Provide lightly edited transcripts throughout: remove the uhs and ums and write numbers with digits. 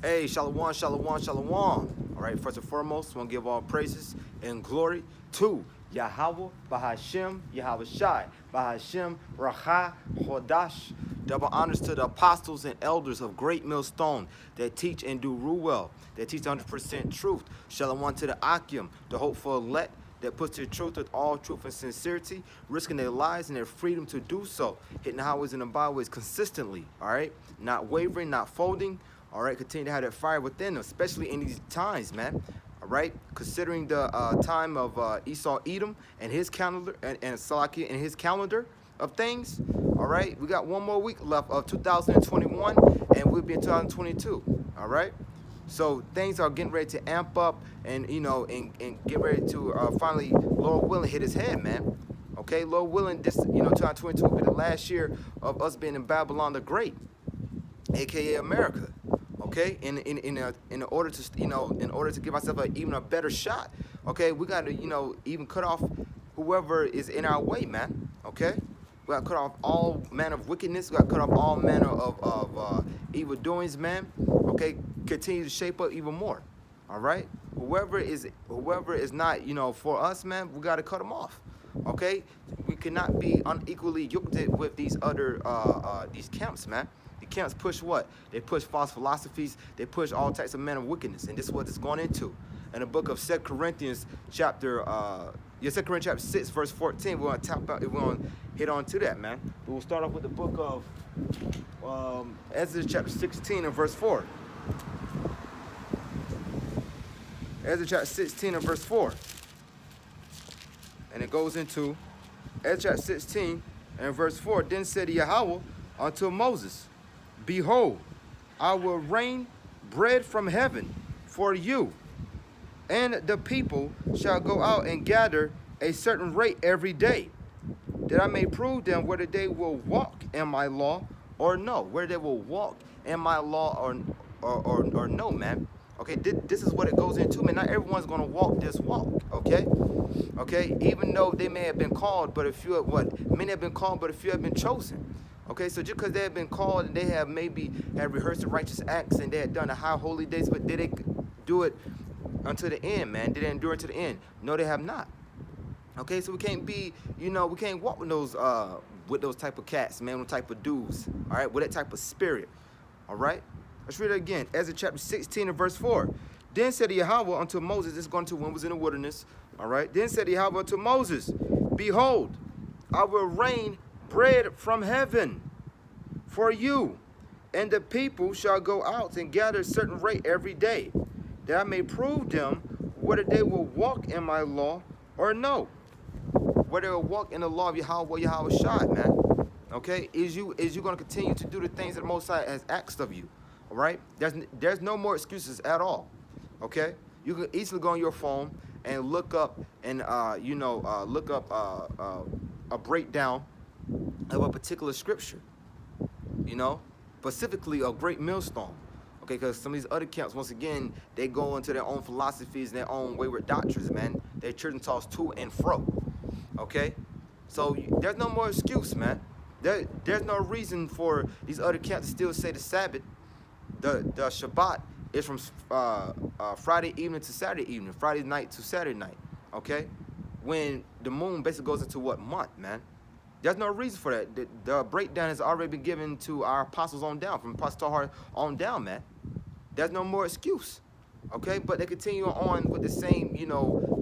Hey, shalom, shalom, shalom. All right, first and foremost, I want to give all praises and glory to Yahweh, Bahashem, Yahweh Shai, Bahashem, Racha, Hodash. Double honors to the apostles and elders of Great Millstone that teach and do rule well, that teach 100% truth. Shalom to the Akim, the hopeful elect that puts their truth with all truth and sincerity, risking their lives and their freedom to do so, hitting the highways and the byways consistently, all right? Not wavering, not folding, all right? Continue to have that fire within them, especially in these times, man, all right? Considering the time of Esau Edom and his calendar, and Salakia and his calendar of things, all right? We got one more week left of 2021, and we'll be in 2022, all right? So things are getting ready to amp up and, and get ready to finally, Lord willing, hit his head, man. Okay, Lord willing, this, 2022 will be the last year of us being in Babylon the Great, aka America. Okay, in order to, in order to give ourselves even a better shot, okay, we got to, even cut off whoever is in our way, man. Okay, we got to cut off all manner of wickedness. We got to cut off all manner of evil doings, man. Okay, continue to shape up even more. All right, whoever is not, for us, man, we got to cut them off. Okay, we cannot be unequally yoked with these other these camps, man. The camps push what? They push false philosophies. They push all types of men of wickedness, and this is what it's going into. In the book of 2 Corinthians, chapter 2 Corinthians chapter 6, verse 14. We're gonna hit on to that, man. We'll start off with the book of Exodus chapter 16 and verse 4. Exodus chapter 16 and verse 4. And it goes into Exodus chapter 16 and verse 4. Then said Yahweh unto Moses, Behold, I will rain bread from heaven for you, and the people shall go out and gather a certain rate every day, that I may prove them whether they will walk in my law or no, whether they will walk in my law or no, man. Okay, this is what it goes into, man. Not everyone's gonna walk this walk, okay? Okay, even though they may have been called, but a few many have been called, but a few have been chosen. Okay, so just because they have been called and they have maybe had rehearsed the righteous acts and they had done the high holy days, but did they do it until the end, man? Did they endure to the end? No, they have not. Okay, so we can't be, we can't walk with those type of cats, man, with type of dudes, all right, with that type of spirit, all right? Let's read it again. Ezra chapter 16 and verse 4. Then said Yahweh unto Moses, this is going to when was in the wilderness, all right? Then said Yahweh unto Moses, Behold, I will rain bread from heaven for you, and the people shall go out and gather a certain rate every day, that I may prove them whether they will walk in my law or no. Whether they will walk in the law of Yahweh Shai, man. Okay? Is you going to continue to do the things that the Most High has asked of you? All right? There's no more excuses at all. Okay? You can easily go on your phone and look up and look up a breakdown of a particular scripture, specifically a Great Millstone. Okay, because some of these other camps, once again, they go into their own philosophies and their own wayward doctrines, man. Their children toss to and fro. Okay, so there's no more excuse, man. There's no reason for these other camps to still say the Sabbath, the Shabbat is from Friday evening to Saturday evening, Friday night to Saturday night. Okay, when the moon basically goes into what month, man? There's no reason for that. The breakdown has already been given to our apostles on down, from Apostle Tahar on down, man. There's no more excuse, okay? But they continue on with the same,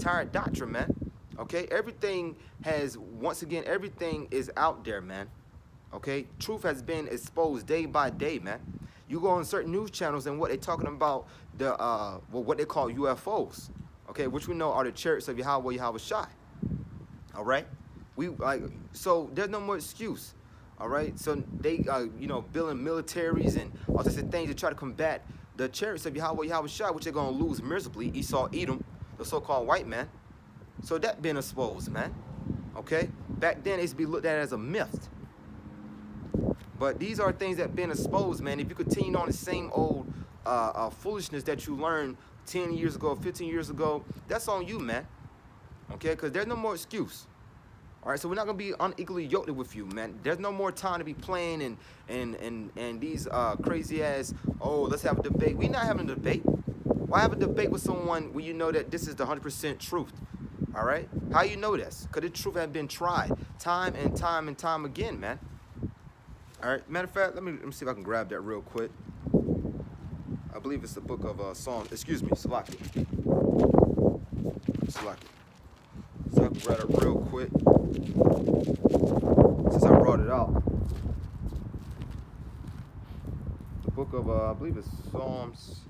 tired doctrine, man. Okay, everything is out there, man. Okay, truth has been exposed day by day, man. You go on certain news channels and what they're talking about, what they call UFOs, okay, which we know are the chariots of Yahweh Shai. All right, so there's no more excuse. All right, so they building militaries and all sorts of things to try to combat the chariots of Yahweh Shai, which they're gonna lose miserably. Esau Edom, the so-called white man. So that being exposed, man. Okay, back then it used to be looked at as a myth. But these are things that been exposed, man. If you continue on the same old foolishness that you learned 10 years ago, 15 years ago, that's on you, man. Okay, because there's no more excuse. All right, so we're not gonna be unequally yoked with you, man. There's no more time to be playing and these crazy ass. Oh, let's have a debate. We're not having a debate. Why have a debate with someone when you know that this is the 100% truth? All right, how you know this? Because the truth has been tried time and time and time again, man. All right, matter of fact, let me see if I can grab that real quick. I believe it's the book of Psalms. Excuse me, Salaki. Salaki. So I can grab it real quick since I brought it out. The book of, I believe it's Psalms.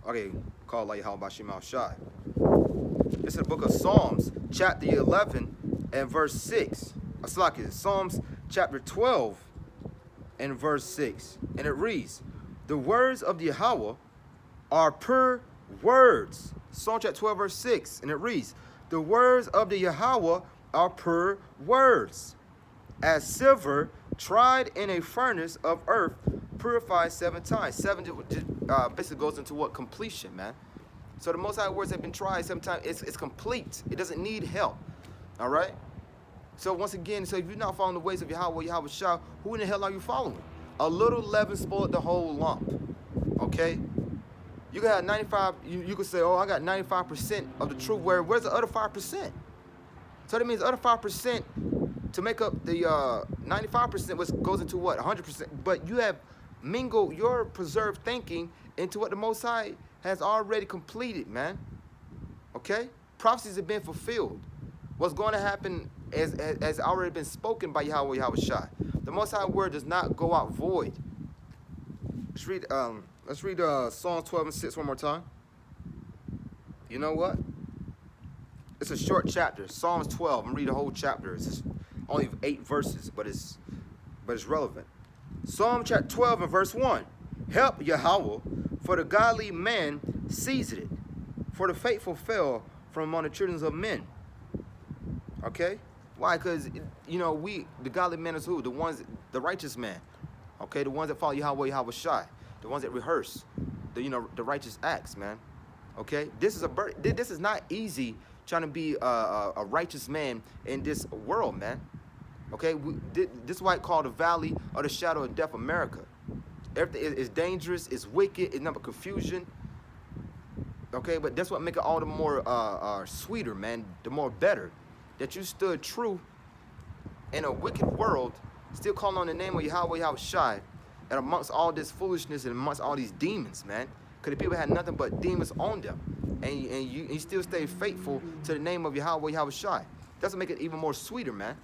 Okay, called like how about Shemal Shai. It's the book of Psalms, chapter 11 and verse 6. Salaki, Psalms chapter 12 and verse 6. And it reads, the words of the Yahweh are pure words. Psalm chapter 12 verse 6. And it reads, the words of the Yahweh are pure words, as silver tried in a furnace of earth, purified 7 times. 7 basically goes into what? Completion, man. So the Most High words have been tried 7 times. It's complete. It doesn't need help. All right? So once again, so if you're not following the ways of Yahweh, Yahweh Shah, who in the hell are you following? A little leaven spoiled the whole lump. Okay? You got 95, you could say, oh, I got 95% of the truth. Where's the other 5%? So that means the other 5% to make up the 95%, which goes into what? 100%. But you have mingled your preserved thinking into what the Most High has already completed, man. Okay? Prophecies have been fulfilled. What's going to happen has already been spoken by Yahweh, Yahweh Shai. The Most High word does not go out void. Let's read Psalms 12 and 6 one more time. You know what? It's a short chapter. Psalms 12. I'm gonna read the whole chapter. It's only 8 verses, but it's relevant. Psalm chapter 12 and verse 1. Help Yahweh, for the godly man seized it, for the faithful fell from among the children of men. Okay? Why? Because you know the godly man is who? The righteous man. Okay, the ones that follow Yahweh, Yahweh Shai. The ones that rehearse the righteous acts, man. Okay, this is not easy trying to be a righteous man in this world, man. Okay, this is why it's called the Valley of the Shadow of Death, America. Everything is dangerous, it's wicked, it's nothing but confusion. Okay, but that's what makes it all the more sweeter, man. The more better that you stood true in a wicked world, still calling on the name of Yahweh, Yahweh Shai. And amongst all this foolishness and amongst all these demons, man, because the people had nothing but demons on them, and you still stay faithful to the name of Yahweh, Yahweh Shai. That's what make it even more sweeter, man.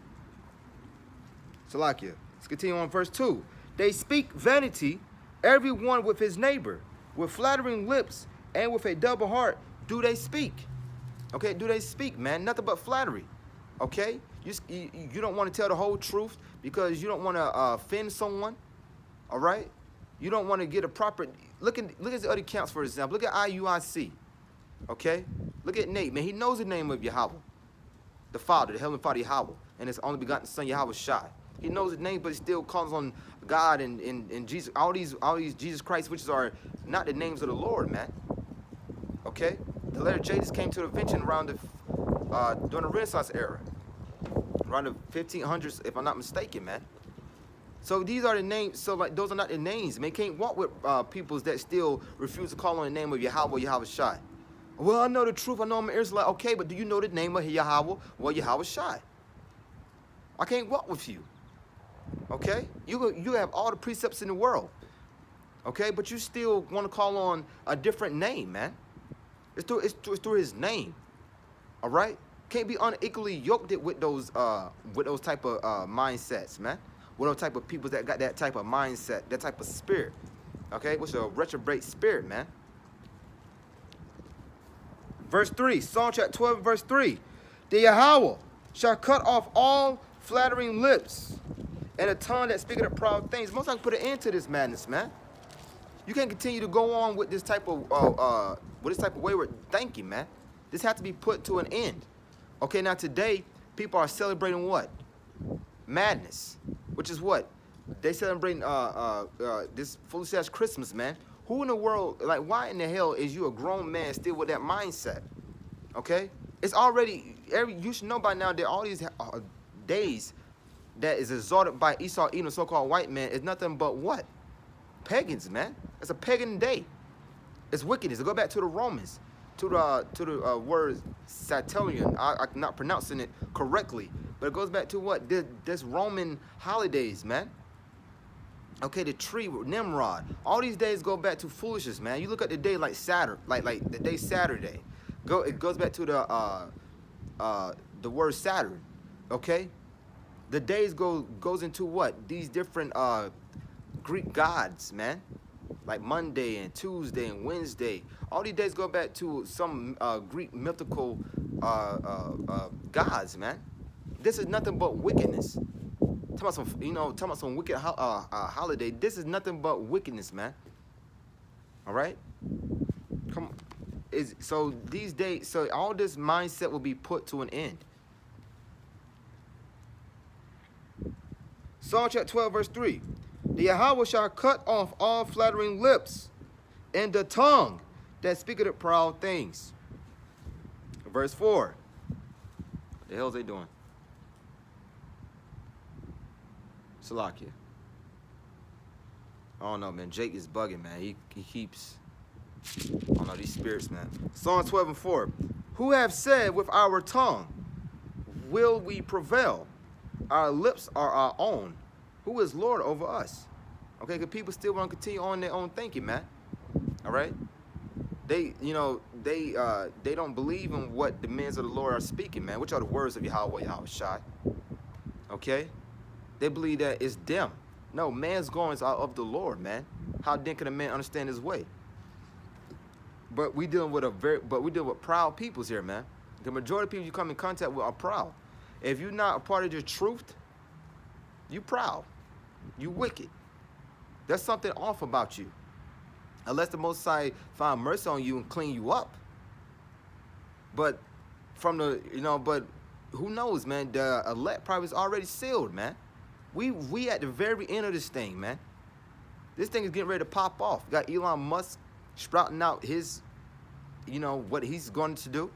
Salakia. Let's continue on verse 2. They speak vanity, everyone with his neighbor, with flattering lips and with a double heart do they speak. Okay, do they speak, man? Nothing but flattery. Okay, you don't want to tell the whole truth because you don't want to offend someone. All right, you don't want to get a proper look at the other accounts, for example. Look at IUIC. Okay, look at Nate, man. He knows the name of Yahweh, the Father, the Heavenly Father Yahweh, and His only begotten Son Yahweh Shai. He knows the name, but he still calls on God and Jesus. All these Jesus Christ, which are not the names of the Lord, man. Okay, the letter J just came to the invention around during the Renaissance era, around the 1500s, if I'm not mistaken, man. So these are the names. So like those are not the names. Man, can't walk with peoples that still refuse to call on the name of Yahweh, Yahweh Shai. Well, I know the truth. I know I'm an Israelite. Okay, but do you know the name of Yahweh? Well, Yahweh Shai. I can't walk with you. Okay, you have all the precepts in the world. Okay, but you still want to call on a different name, man. It's through His name. All right, can't be unequally yoked with those type of mindsets, man. With those type of people that got that type of mindset, that type of spirit. Okay, which is a retrograde spirit, man. Verse 3, Psalm chapter 12, verse 3. The Yahweh shall cut off all flattering lips and a tongue that speaketh of proud things. Most likely put an end to this madness, man. You can't continue to go on with this type of wayward thinking, man. This has to be put to an end. Okay, now today people are celebrating what? Madness, which is what? They celebrating this foolish ass Christmas, man. Who in the world, like, why in the hell is you a grown man still with that mindset? Okay, It's already, you should know by now that all these days that is exalted by Esau, Edom, so-called white man, is nothing but what? Pagans, man. It's a pagan day. It's wickedness. Go back to the Romans, to the word Saturnian. I'm not pronouncing it correctly, but it goes back to what? This Roman holidays, man. Okay, the tree, Nimrod. All these days go back to foolishness, man. You look at the day like Saturday, like the day Saturday. It goes back to the word Saturn. Okay, the days goes into what? These different Greek gods, man. Like Monday and Tuesday and Wednesday. All these days go back to some Greek mythical gods, man. This is nothing but wickedness. Talking about some wicked holiday. This is nothing but wickedness, man. All right. Come on. So these days, so all this mindset will be put to an end. Psalm chapter 12, verse 3. The Yahweh shall cut off all flattering lips, and the tongue that speaketh proud things. Verse 4. What the hell is they doing? Salakia. I don't know, man. Jake is bugging, man. He keeps, I don't know, these spirits, man. Psalm 12 and 4. Who have said with our tongue, will we prevail? Our lips are our own. Who is Lord over us? Okay, because people still want to continue on their own thinking, man. All right? They don't believe in what the men of the Lord are speaking, man, which are the words of Yahweh, Yahweh Shai. Okay? They believe that it's them. No, man's goings are of the Lord, man. How then can a man understand his way? But we dealing with proud peoples here, man. The majority of people you come in contact with are proud. If you're not a part of the truth, you proud. You wicked. There's something off about you. Unless the Most High find mercy on you and clean you up. But but who knows, man? The elect probably is already sealed, man. We at the very end of this thing, man. This thing is getting ready to pop off. You got Elon Musk sprouting out his, what he's going to do.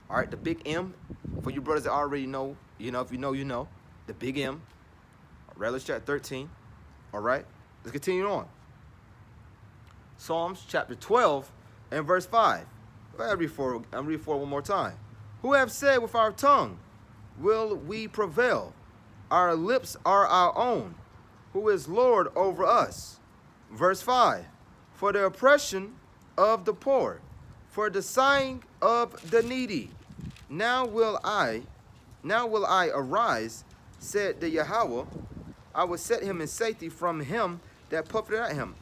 All right, the big M. For you brothers that already know, if you know, you know. The big M. Revelation chapter 13. All right, let's continue on. Psalms chapter 12 and verse 5. I'll read for one more time. Who have said with our tongue, will we prevail? Our lips are our own. Who is Lord over us? Verse 5. For the oppression of the poor, for the sighing of the needy. Now will I arise, said the Yahweh. I will set him in safety from him that puffed at him.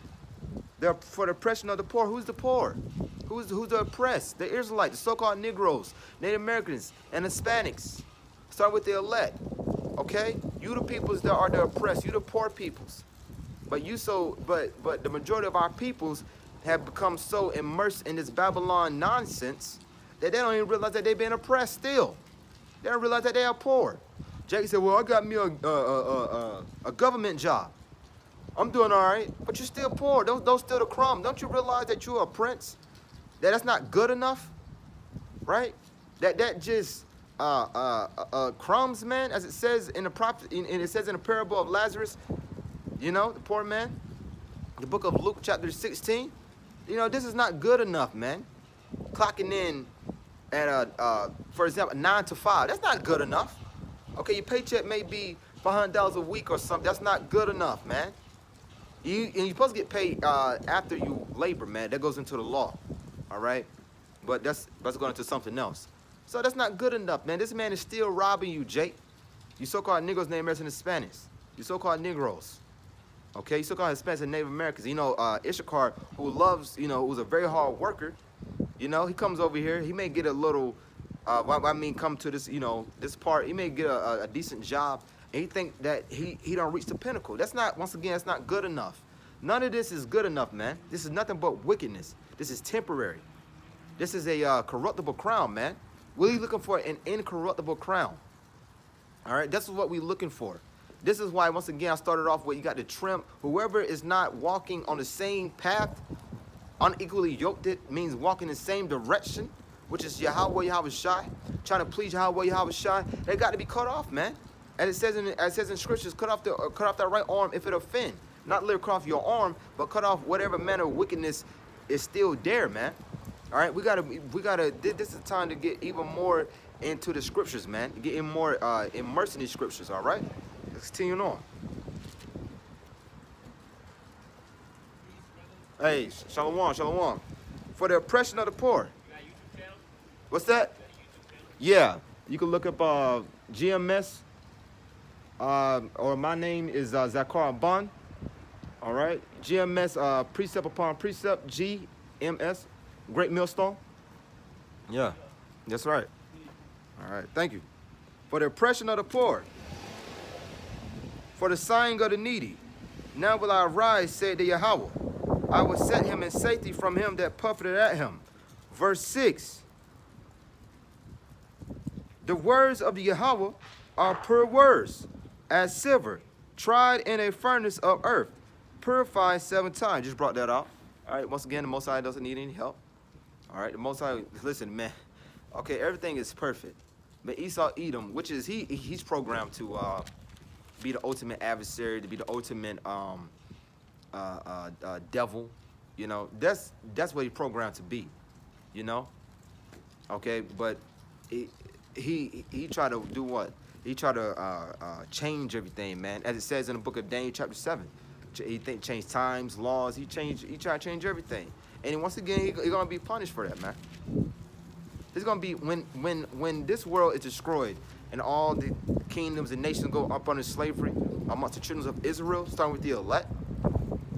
For the oppression of the poor. Who's the poor? Who's the oppressed? The Israelites, the so-called Negroes, Native Americans, and Hispanics. Start with the elect. Okay? You the peoples that are the oppressed. You the poor peoples. But the majority of our peoples have become so immersed in this Babylon nonsense that they don't even realize that they've been oppressed still. They don't realize that they are poor. Jake said, well, I got me a government job. I'm doing all right, but you're still poor. Those still the crumbs. Don't you realize that you're a prince? That's not good enough, right? That just crumbs, man, as it says in the prophet, and it says in the parable of Lazarus, the poor man, the book of Luke chapter 16. This is not good enough, man. Clocking in at for example, 9 to 5. That's not good enough. Okay, your paycheck may be $500 a week or something. That's not good enough, man. You're supposed to get paid after you labor, man. That goes into the law, all right? But that's going into something else. So that's not good enough, man. This man is still robbing you, Jake. You so-called Negroes, Native Americans, and Hispanics. You so-called Negroes, okay? You so-called Hispanics and Native Americans. Issachar, who loves, who's a very hard worker, he comes over here. He may get a little, come to this, this part. He may get a decent job. And he think that he don't reach the pinnacle. That's not, once again, that's not good enough. None of this is good enough, man. This is nothing but wickedness. This is temporary. This is a corruptible crown, man. We're looking for an incorruptible crown. All right, this is what we're looking for. This is why, once again, I started off with you got to trim. Whoever is not walking on the same path, unequally yoked, it means walking in the same direction. which is Yahweh Yahweh Shai, trying to please Yahweh Yahweh Shai, they got to be cut off, man. And it says in scriptures, cut off that right arm if it offend. Not literally cut off your arm, but cut off whatever manner of wickedness is still there, man. All right, we gotta. This is the time to get even more into the scriptures, man. Get in more immersed in these scriptures. All right, let's continue on. Hey, shalom, shalom. For the oppression of the poor. What's that? Yeah, you can look up GMS, or my name is Zakar Bond. All right, GMS, precept upon precept, GMS, Great Millstone. Yeah, that's right. All right, thank you. For the oppression of the poor, for the sighing of the needy. Now will I arise, said the Yahweh. I will set him in safety from him that puffeted at him. Verse 6. The words of the Yahweh are pure words, as silver, tried in a furnace of earth, purified 7 times. Just brought that out. All right, once again, the Most High doesn't need any help. All right, the Most High, listen, man. Okay, everything is perfect. But Esau Edom, which is, he's programmed to be the ultimate adversary, to be the ultimate devil. You know, that's what he's programmed to be, you know? Okay, but he tried to do what? He tried to change everything, man. As it says in the book of Daniel, chapter 7. He changed times, laws. He tried to change everything. And once again, he's gonna be punished for that, man. It's gonna be when this world is destroyed and all the kingdoms and nations go up under slavery amongst the children of Israel, starting with the elect.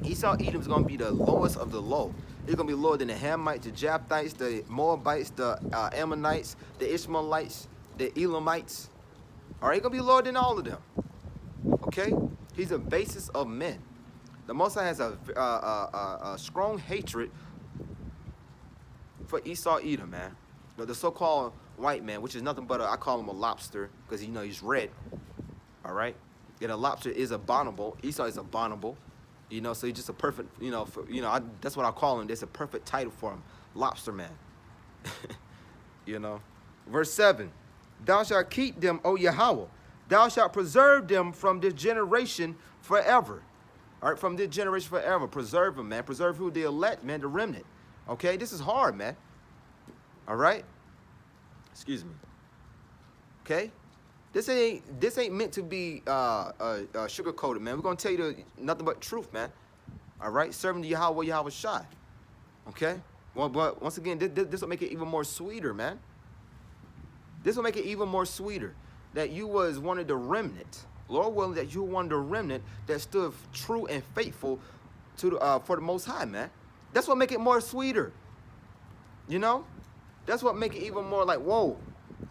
Esau Edom is gonna be the lowest of the low. It's gonna be lower than the Hamites, the Japhethites, the Moabites, the Ammonites, the Ishmaelites, the Elamites. All right, he's gonna be lower than all of them. Okay, he's the basis of men. The Most High has a strong hatred for Esau Edom, man. The so-called white man, which is nothing but I call him a lobster because he's red. All right, and a lobster is abominable. Esau is abominable. You know, so he's just a perfect, that's what I call him. There's a perfect title for him, lobster man. You know, verse 7. Thou shalt keep them, O Yahweh. Thou shalt preserve them from this generation forever. All right, from this generation forever. Preserve them, man. Preserve who? The elect, man, the remnant. Okay, this is hard, man. All right? Excuse me. Okay? This ain't meant to be sugar-coated, man. We're going to tell you nothing but truth, man. All right? Serving the Yahweh Yahweh Shai. Okay? Well, but once again, this will make it even more sweeter, man. This will make it even more sweeter that you was one of the remnant. Lord willing, that you were one of the remnant that stood true and faithful to for the Most High, man. That's what make it more sweeter. You know? That's what make it even more like, whoa.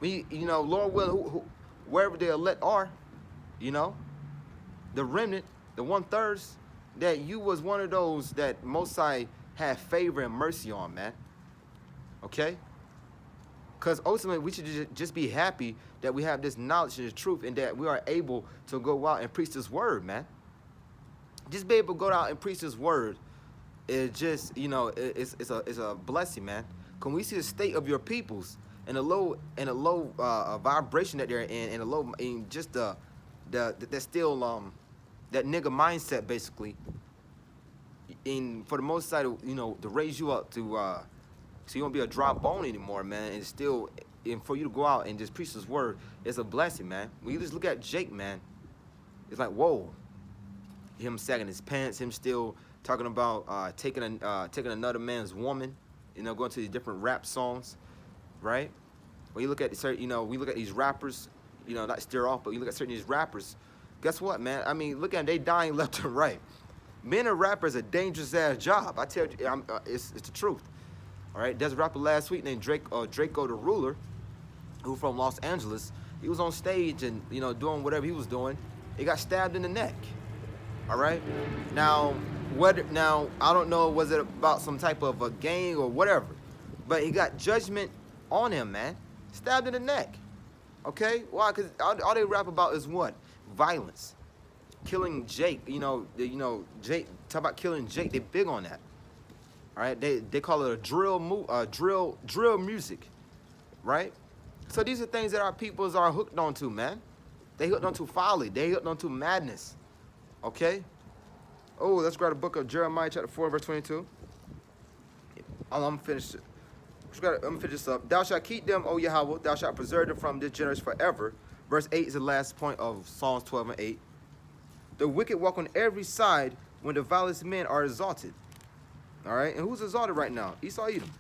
Lord willing, wherever the elect are, you know, the remnant, the 1/3, that you was one of those that Most High had favor and mercy on, man. Okay? Because ultimately, we should just be happy that we have this knowledge and the truth and that we are able to go out and preach this word, man. Just be able to go out and preach this word is just, it's a blessing, man. Can we see the state of your peoples and a low vibration that they're in, and a low, in just that still that nigga mindset basically. For the most side, to raise you up to so you won't be a dry bone anymore, man. And still, and for you to go out and just preach this word, it's a blessing, man. When you just look at Jake, man, it's like, whoa. Him sagging his pants, him still talking about taking another man's woman, going to these different rap songs, right? When you look at we look at these rappers, not steer off, but you look at certain of these rappers. Guess what, man? I mean, look at them, they dying left and right. Being a rapper is a dangerous ass job. I tell you, it's the truth. All right, there's a rapper last week named Draco the Ruler, who from Los Angeles. He was on stage and doing whatever he was doing. He got stabbed in the neck. All right. Now I don't know, was it about some type of a gang or whatever, but he got judgment on him, man. Stabbed in the neck. Okay. Why? Because all they rap about is what? Violence. Killing Jake. Jake. Talk about killing Jake. They big on that. All right, they call it a drill music. right? So these are things that our peoples are hooked onto, man. They hooked onto folly. They hooked onto madness. Okay? Oh, let's grab the book of Jeremiah chapter 4, verse 22. I'm gonna finish it. I'm gonna finish this up. Thou shalt keep them, O Yahweh, thou shalt preserve them from this generation forever. Verse 8 is the last point of Psalms 12 and 8. The wicked walk on every side when the vilest men are exalted. All right, and who's exalted right now? Esau, Edom.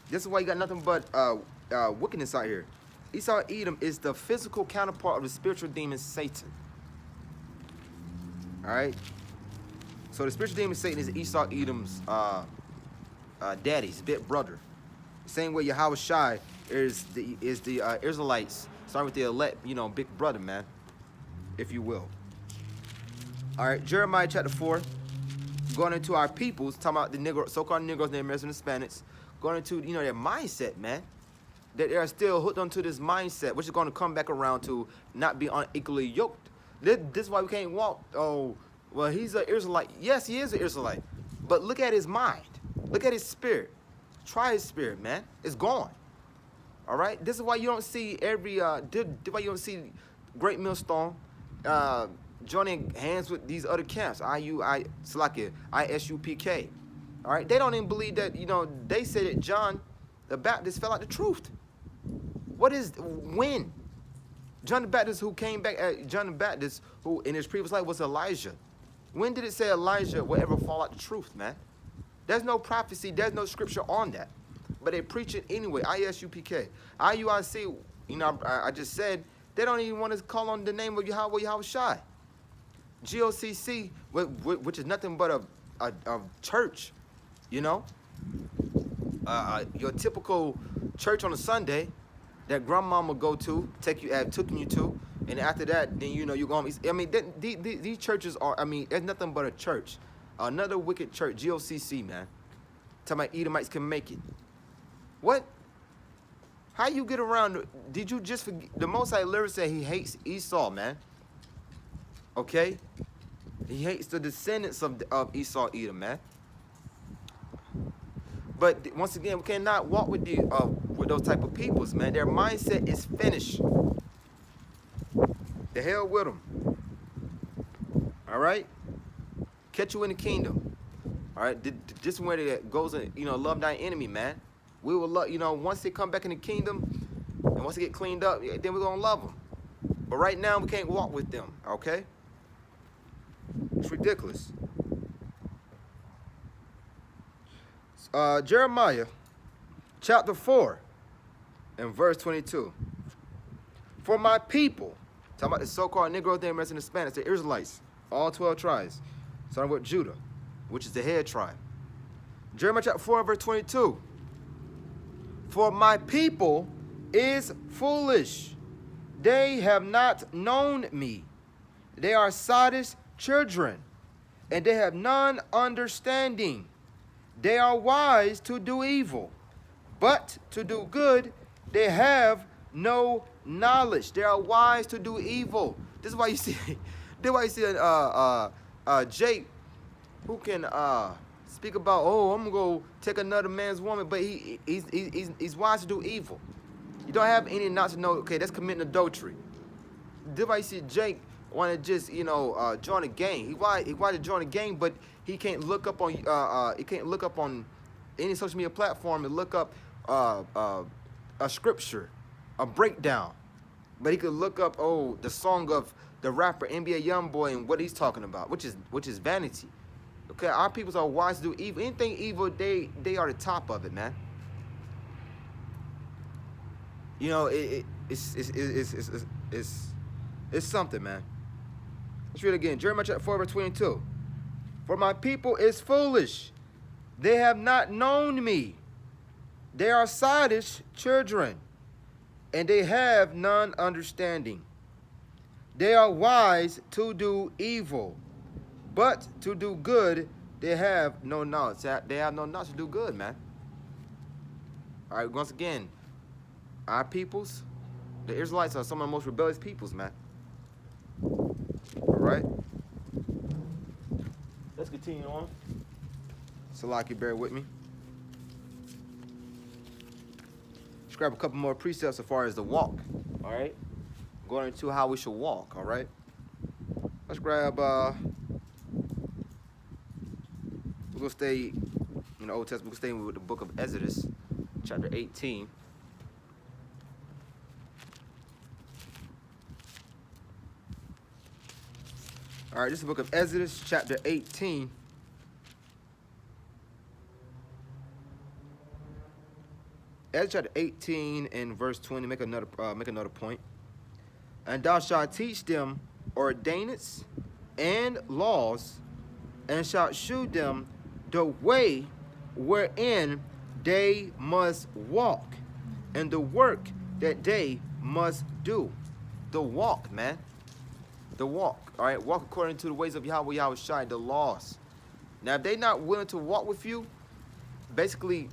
This is why you got nothing but wickedness out here. Esau, Edom is the physical counterpart of the spiritual demon Satan. All right. So the spiritual demon Satan is Esau, Edom's daddy's big brother. The same way Yahweh Shai is the Israelites, starting with the elect, big brother, man, if you will. All right, Jeremiah chapter 4, going into our peoples, talking about the Negro, so-called Negroes, the Americans, and Hispanics, going into their mindset, man, that they are still hooked onto this mindset, which is going to come back around to not be unequally yoked. This is why we can't walk. Oh, well, he's an Israelite. Yes, he is an Israelite, but look at his mind. Look at his spirit. Try his spirit, man. It's gone. All right. This is why you don't see every. This is why you don't see Great Millstone joining hands with these other camps. Salakia, ISUPK. All right. They don't even believe that. They say that John the Baptist fell out the truth. When? John the Baptist, who came back, John the Baptist, who in his previous life was Elijah. When did it say Elijah will ever fall out the truth, man? There's no prophecy, there's no scripture on that. But they preach it anyway, ISUPK. IUIC, I just said, they don't even want to call on the name of Yahweh Shai. GOCC, which is nothing but a church, your typical church on a Sunday that grandmama go to, taking you to, and after that, then you're going. These churches are. There's nothing but a church, another wicked church, GOCC, man. Talking about Edomites can make it. What? How you get around? Did you just forget? The Most High literally said he hates Esau, man. Okay, he hates the descendants of Esau, Edom, man. But once again, we cannot walk with those type of peoples, man. Their mindset is finished. The hell with them. All right? Catch you in the kingdom. All right? This is where it goes, love thy enemy, man. We will love, once they come back in the kingdom, and once they get cleaned up, then we're going to love them. But right now, we can't walk with them, okay? It's ridiculous. Jeremiah chapter 4 and verse 22. For my people, talking about the so-called Negro, the Americans, and the Hispanics, the Israelites, all 12 tribes, starting with Judah, which is the head tribe. Jeremiah chapter 4 and verse 22. For my people is foolish. They have not known me. They are sottish children, and they have none understanding. They are wise to do evil, but to do good they have no knowledge. They are wise to do evil. This is why you see, Jake, who can speak about, I'm gonna go take another man's woman, but he's wise to do evil. You don't have any not to know. Okay, that's committing adultery. This is why you see Jake want to just join a gang. He wanted to join a gang, but he can't look up on any social media platform and look up a scripture, a breakdown. But he could look up the song of the rapper NBA YoungBoy and what he's talking about, which is vanity. Okay, our peoples are wise to do evil. Anything evil, they are the top of it, man. It's something, man. Let's read it again. Jeremiah chapter 4, verse 22. For my people is foolish. They have not known me. They are sottish children, and they have none understanding. They are wise to do evil, but to do good they have no knowledge. They have no knowledge to do good, man. All right, once again, our peoples, the Israelites, are some of the most rebellious peoples, man. All right. Let's continue on. Salaki, bear with me. Let's grab a couple more precepts as far as the walk. All right. Going into how we should walk. All right. Let's grab. We're gonna stay in the Old Testament. We're staying with the book of Exodus, chapter 18. All right, this is the book of Exodus, chapter 18. Exodus chapter 18 and verse 20. Make another point. And thou shalt teach them ordinances and laws, and shalt shew them the way wherein they must walk, and the work that they must do. The walk, man. The walk. All right, walk according to the ways of Yahweh Yahushai, the laws. Now, if they're not willing to walk with you, basically,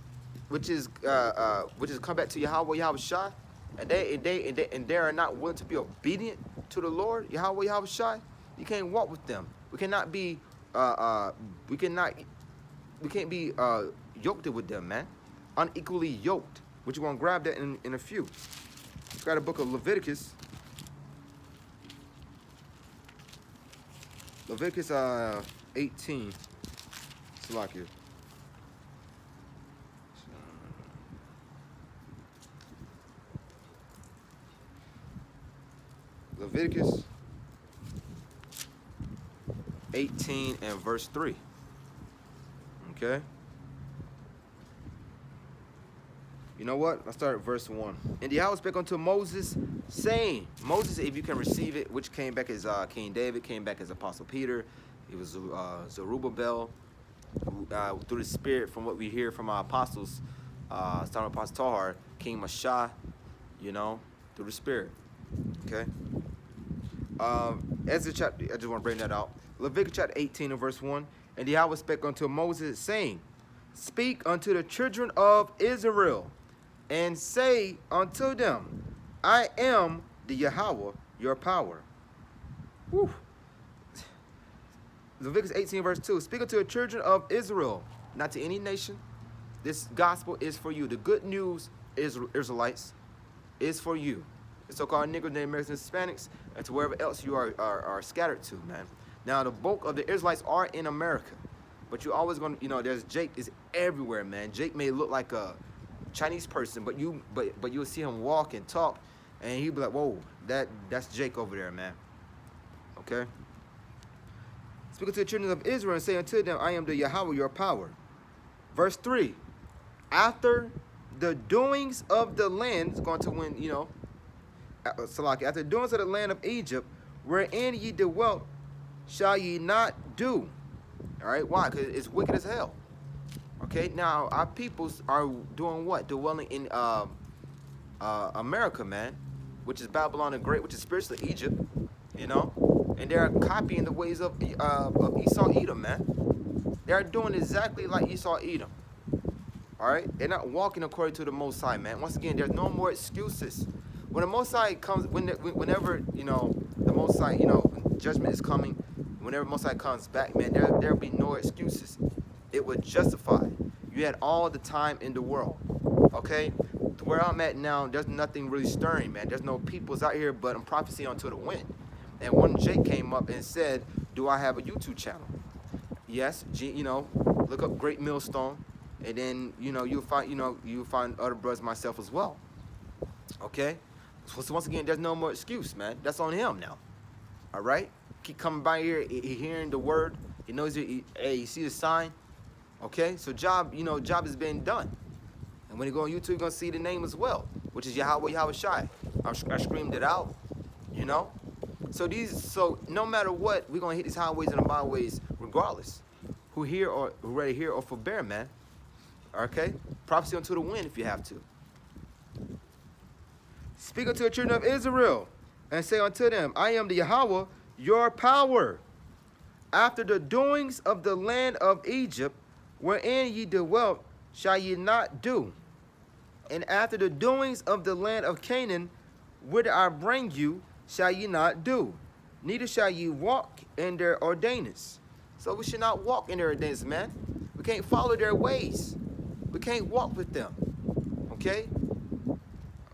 which is come back to Yahweh Yahushai, and they are not willing to be obedient to the Lord Yahweh Yahushai, you can't walk with them. We cannot be yoked with them, man. Unequally yoked. Which you're gonna grab that in a few. Let's got a book of Leviticus. Leviticus 18. Salakia. Leviticus 18 and verse 3. Okay. You know what? Let's start at verse 1. And Yahweh spake unto Moses, saying, Moses, if you can receive it, which came back as King David, came back as Apostle Peter. It was Zerubbabel, through the Spirit, from what we hear from our apostles, starting with Apostle Tahar, King Mashah, you know, through the Spirit. Okay. Ezra chapter, I just want to bring that out. Leviticus chapter 18 and verse 1. And Yahweh spake unto Moses, saying, Speak unto the children of Israel, and say unto them, I am the Yahweh, your power. Whew. Leviticus 18 verse 2. Speak unto the children of Israel, not to any nation. This gospel is for you. The good news, Israelites, is for you. The so-called Negroes, Native Americans, Hispanics, and to wherever else you are scattered to, man. Now, the bulk of the Israelites are in America. But you're always going to, you know, there's Jake is everywhere, man. Jake may look like a Chinese person, but you'll see him walk and talk, and he'll be like, whoa, that's Jake over there, man. Okay? Speak to the children of Israel and say unto them, I am the Yahweh, your power. Verse 3. After the doings of the land, it's going to win, you know, Salaki, after the doings of the land of Egypt, wherein ye dwelt, shall ye not do. All right, why? Because it's wicked as hell. Okay, now our peoples are doing what? Dwelling in America, man, which is Babylon the Great, which is spiritually Egypt, you know, and they're copying the ways of Esau Edom, man. They're doing exactly like Esau Edom. All right, they're not walking according to the Most High, man. Once again, there's no more excuses. When the Most High comes, whenever you know the Most High, you know, when judgment is coming. Whenever Most High comes back, man, there'll be no excuses. It would justify. You had all the time in the world, okay? Where I'm at now, there's nothing really stirring, man. There's no peoples out here, but I'm prophesying unto the wind. And one Jake came up and said, do I have a YouTube channel? Yes, you know, look up Great Millstone, and then, you know, you'll find other brothers, myself as well, okay? So once again, there's no more excuse, man. That's on him now, all right? Keep coming by here, hearing the word. He knows hey, you see the sign, okay? So job is being done. And when you go on YouTube, you're gonna see the name as well, which is Yahweh Yahushai. I screamed it out, you know. So no matter what, we're gonna hit these highways and the byways, regardless. Who ready here or forbear, man. Okay? Prophecy unto the wind if you have to. Speak unto the children of Israel, and say unto them, I am the Yahweh, your power. After the doings of the land of Egypt, wherein ye dwelt, shall ye not do. And after the doings of the land of Canaan, whither I bring you, shall ye not do. Neither shall ye walk in their ordinances. So we should not walk in their ordinances, man. We can't follow their ways. We can't walk with them. Okay?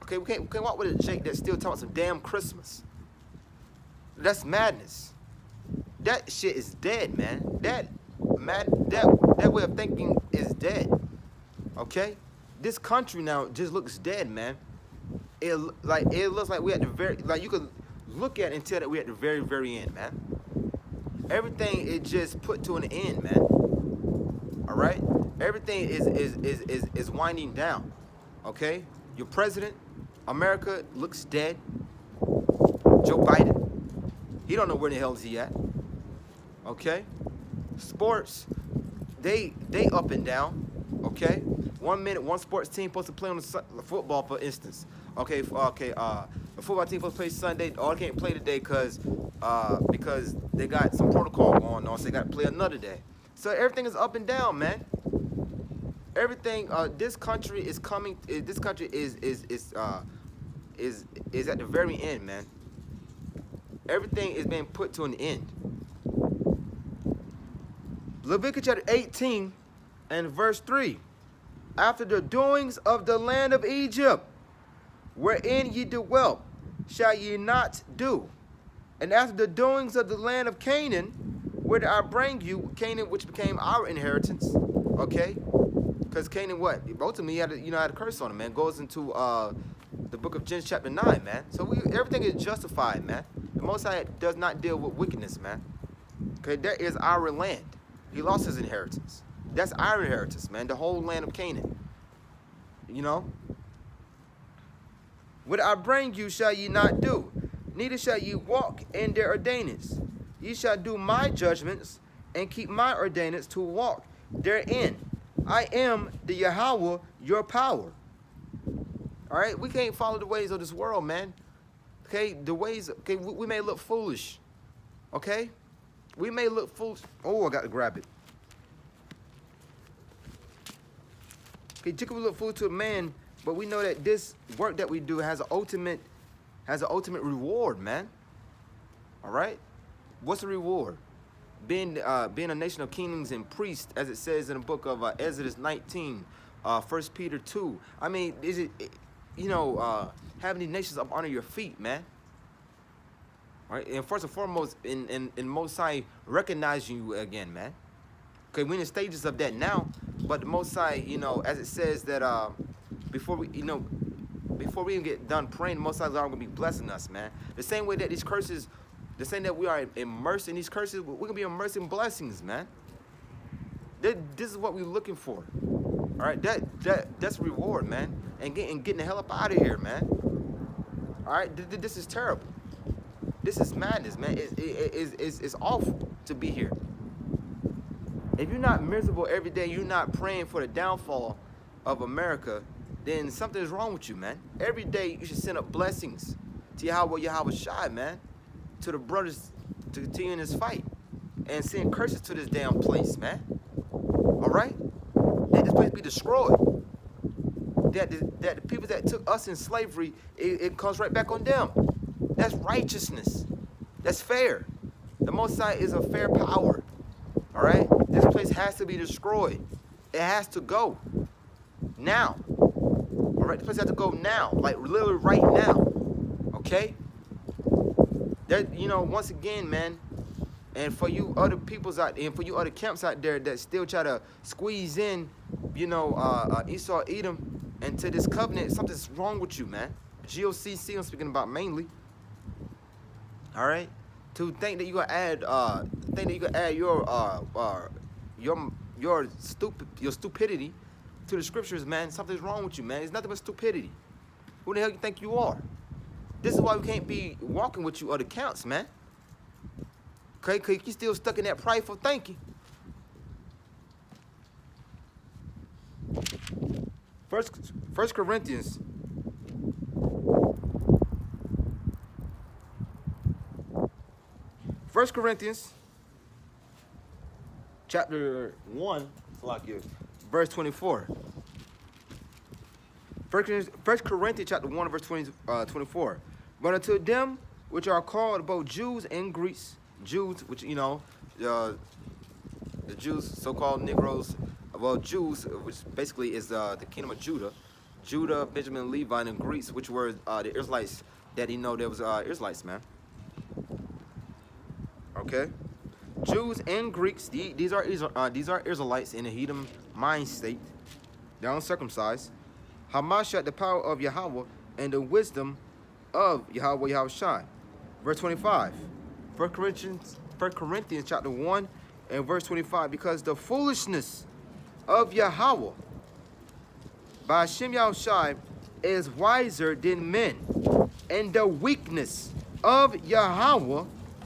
Okay, we can't walk with a Jake that's still talking about some damn Christmas. That's madness. That shit is dead, man. That way of thinking is dead. Okay? This country now just looks dead, man. It looks like we're at the very, like, you could look at it and tell that we're at the very, very end, man. Everything is just put to an end, man. All right? Everything is winding down. Okay? Your president, America looks dead. Joe Biden, he don't know where the hell is he at. Okay? Sports, they up and down. Okay? 1 minute, one sports team supposed to play on the football, for instance. Okay, the football team supposed to play Sunday. Oh, they can't play today because they got some protocol going on, so they got to play another day. So everything is up and down, man. Everything. This country is coming. This country is at the very end, man. Everything is being put to an end. Leviticus chapter 18 and verse 3. After the doings of the land of Egypt, wherein ye dwelt, shall ye not do. And after the doings of the land of Canaan, where did I bring you, Canaan, which became our inheritance, okay? Because Canaan, what? Ultimately, he had a curse on him, man. Goes into the book of Genesis chapter 9, man. So everything is justified, man. The Most High does not deal with wickedness, man. Okay, that is our land. He lost his inheritance. That's our inheritance, man. The whole land of Canaan. You know? What I bring you shall ye not do, neither shall ye walk in their ordinance. Ye shall do my judgments and keep my ordinance to walk therein. I am the Yahweh, your power. All right? We can't follow the ways of this world, man. Okay? The ways, okay, we may look foolish. Okay? We may look foolish. Oh, I got to grab it. Okay, Jacob will look foolish to a man, but we know that this work that we do has an ultimate reward, man. All right? What's the reward? Being a nation of kings and priests, as it says in the book of Exodus 19, 1 Peter 2. I mean, is it, having these nations up under your feet, man? All right? And first and foremost, in Most High recognizing you again, man. Okay, we're in the stages of that now, but the Most High, as it says that before we even get done praying, the Most High is already going to be blessing us, man. The same way that these curses, the same that we are immersed in these curses, we're going to be immersed in blessings, man. This is what we're looking for. All right, that's reward, man. And getting the hell up out of here, man. All right, this is terrible. This is madness, man. It's awful to be here. If you're not miserable every day, you're not praying for the downfall of America, then something is wrong with you, man. Every day you should send up blessings to Yahweh Shai, man, to the brothers to continue in this fight, and send curses to this damn place, man. All right? That this place be destroyed. That the people that took us in slavery, it comes right back on them. That's righteousness. That's fair. The Most High is a fair power. All right? This place has to be destroyed. It has to go. Now. All right? This place has to go now. Like, literally right now. Okay? That, once again, man, and for you other peoples out there, and for you other camps out there that still try to squeeze in, Esau, Edom, into this covenant, something's wrong with you, man. GOCC, I'm speaking about mainly. All right? To think that you gonna add, your stupidity to the scriptures, man. Something's wrong with you, man. It's nothing but stupidity. Who the hell you think you are? This is why we can't be walking with you other counts, man. Okay, because you're still stuck in that prideful thinking. First Corinthians. First Corinthians, chapter 1, verse 24. First Corinthians chapter 1, verse 24. But unto them which are called both Jews and Greeks, Jews, which, the Jews, so-called Negroes, well, Jews, which basically is the kingdom of Judah, Judah, Benjamin, Levi, and Greeks, which were the Israelites that there was Israelites, man. Okay, Jews and Greeks. These are Israelites in a Hedom mind state. They're uncircumcised. Hamashiach, the power of Yahweh and the wisdom of Yahweh Yahushai. Verse 25. 1 Corinthians chapter 1 and verse 25. Because the foolishness of Yahweh by Hashem Yahushai is wiser than men, and the weakness of Yahweh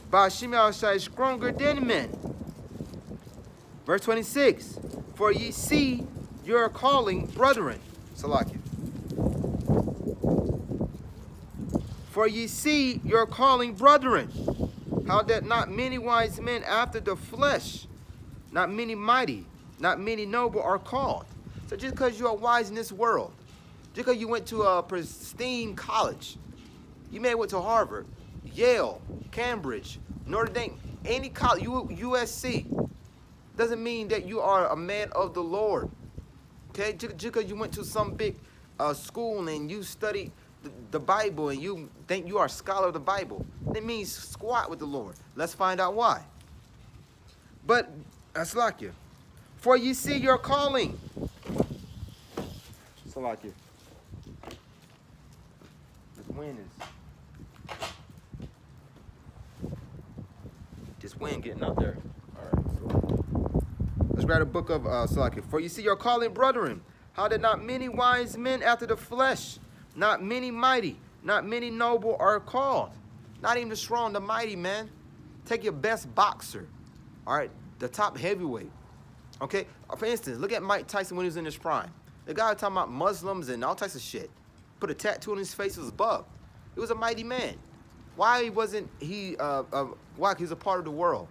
by Hashem Yahushai is stronger than men. Verse 26. For ye see your calling, brethren. Salakia. For ye see your calling, brethren, how that not many wise men after the flesh, not many mighty, not many noble are called. So just because you are wise in this world, just because you went to a pristine college, you may have went to Harvard, Yale, Cambridge, Notre Dame, any college, USC, doesn't mean that you are a man of the Lord. Okay, just because you went to some big school and you studied the Bible and you think you are a scholar of the Bible, that means squat with the Lord. Let's find out why. But Salakia, for ye see your calling. Salakia. This wind getting out there. All right. So let's grab the book of Salakia. For you see your calling, brethren, how that not many wise men after the flesh, not many mighty, not many noble are called. Not even the strong, the mighty, man. Take your best boxer, all right, the top heavyweight. Okay, for instance, look at Mike Tyson when he was in his prime. The guy was talking about Muslims and all types of shit. Put a tattoo on his face, it was a bug. He was a mighty man. Why wasn't he, why? He's a part of the world,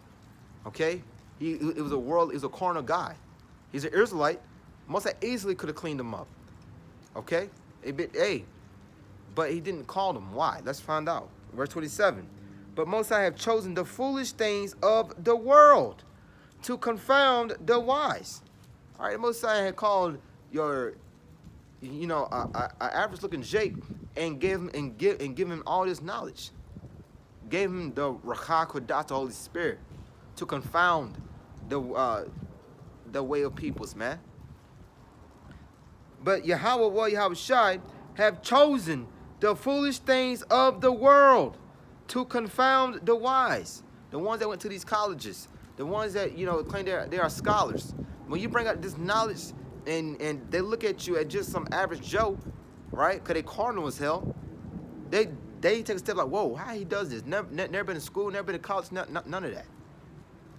okay? It was a corner guy. He's an Israelite. Mosai easily could have cleaned him up, okay? But he didn't call them. Why? Let's find out. Verse 27. But Mosai have chosen the foolish things of the world to confound the wise. All right, Mosai had called your, average-looking Jake and give him all this knowledge. Gave him the Rachah Kodat, the Holy Spirit, to confound the way of peoples, man. But Yahweh Yahushai have chosen the foolish things of the world to confound the wise. The ones that went to these colleges, the ones that claim they are scholars. When you bring out this knowledge and they look at you as just some average Joe, right? Because they carnal as hell. They take a step like, whoa, how he does this? Never been in school, never been in college, none of that.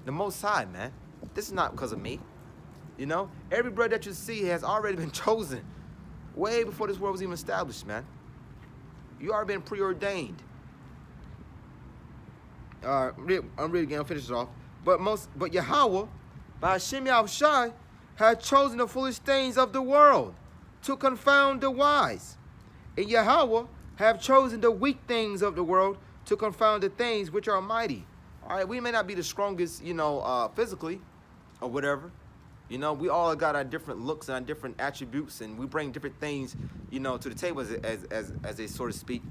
The Most High, man. This is not because of me. Every brother that you see has already been chosen way before this world was even established, man. You already been preordained. I'm reading again, I'll finish it off. But Yahweh, by Hashem Yahushai, had chosen the foolish things of the world to confound the wise. And Yahweh have chosen the weak things of the world to confound the things which are mighty. All right, we may not be the strongest, physically or whatever. We all got our different looks and our different attributes, and we bring different things, to the table as they so to speak.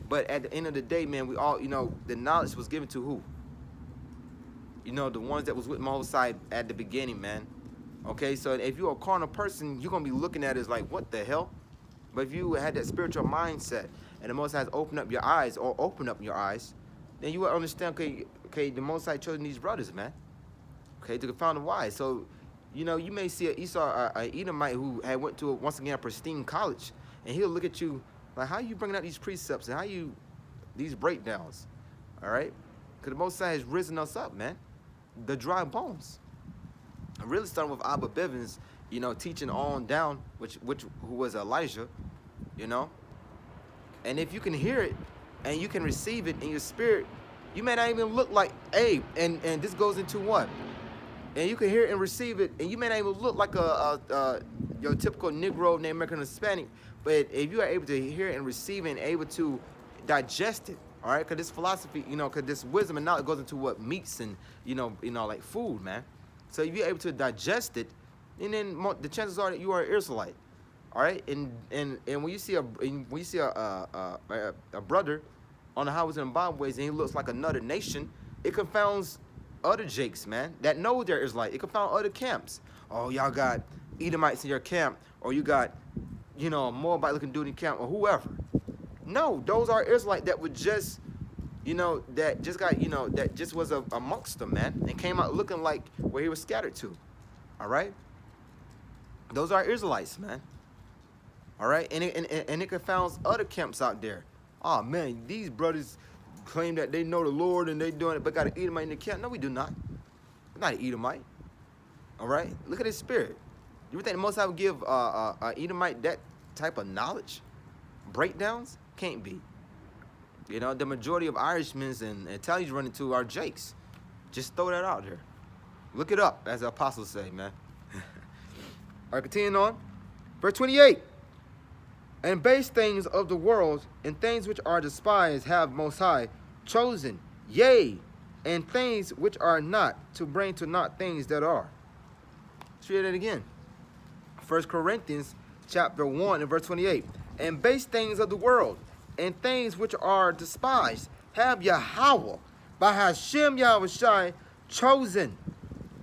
But at the end of the day, man, we all, the knowledge was given to who? The ones that was with Mosai at the beginning, man. Okay, so if you're a carnal person, you're going to be looking at it as like, what the hell? But if you had that spiritual mindset and the Most High has opened up your eyes then you will understand, okay, the Most High chosen these brothers, man. Okay, to confound the wise. So, you may see an Esau, an Edomite who had went to, once again, a pristine college, and he'll look at you like, how are you bringing out these precepts and these breakdowns, all right? Because the Most High has risen us up, man. The dry bones. I really started with Abba Bivens, teaching on down, who was Elijah, And if you can hear it and you can receive it in your spirit, you may not even look like Abe. And this goes into what? And you can hear it and receive it, and you may not even look like your typical Negro, Native American, or Hispanic. But if you are able to hear it and receive it and able to digest it, all right? Because this philosophy, because this wisdom and knowledge goes into what meats and like food, man. So if you're able to digest it, and then the chances are that you are an Israelite. All right, and when you see a brother on the highways and byways and he looks like another nation, it confounds other Jakes, man, that know there is light. It confounds other camps. Oh, y'all got Edomites in your camp, or you got, you know, a Moabite looking dude in camp, or whoever. No, those are Israelites that would just, you know, that just got, you know, that just was amongst them, man, and came out looking like where he was scattered to. All right, those are Israelites, man. All right, and it confounds other camps out there. Oh man, these brothers claim that they know the Lord and they doing it, but got an Edomite in the camp. No, we do not. We're not an Edomite. All right, look at his spirit. You think the Most High would give Edomite that type of knowledge? Breakdowns? Can't be. You know, the majority of Irishmen and Italians run into are Jakes. Just throw that out there. Look it up, as the apostles say, man. All right, continuing on. Verse 28. And base things of the world and things which are despised have Most High chosen, yea, and things which are not, to bring to naught things that are. Let's read it again. 1 Corinthians chapter 1 and verse 28. And base things of the world and things which are despised have Yahweh by Hashem Yahushai chosen.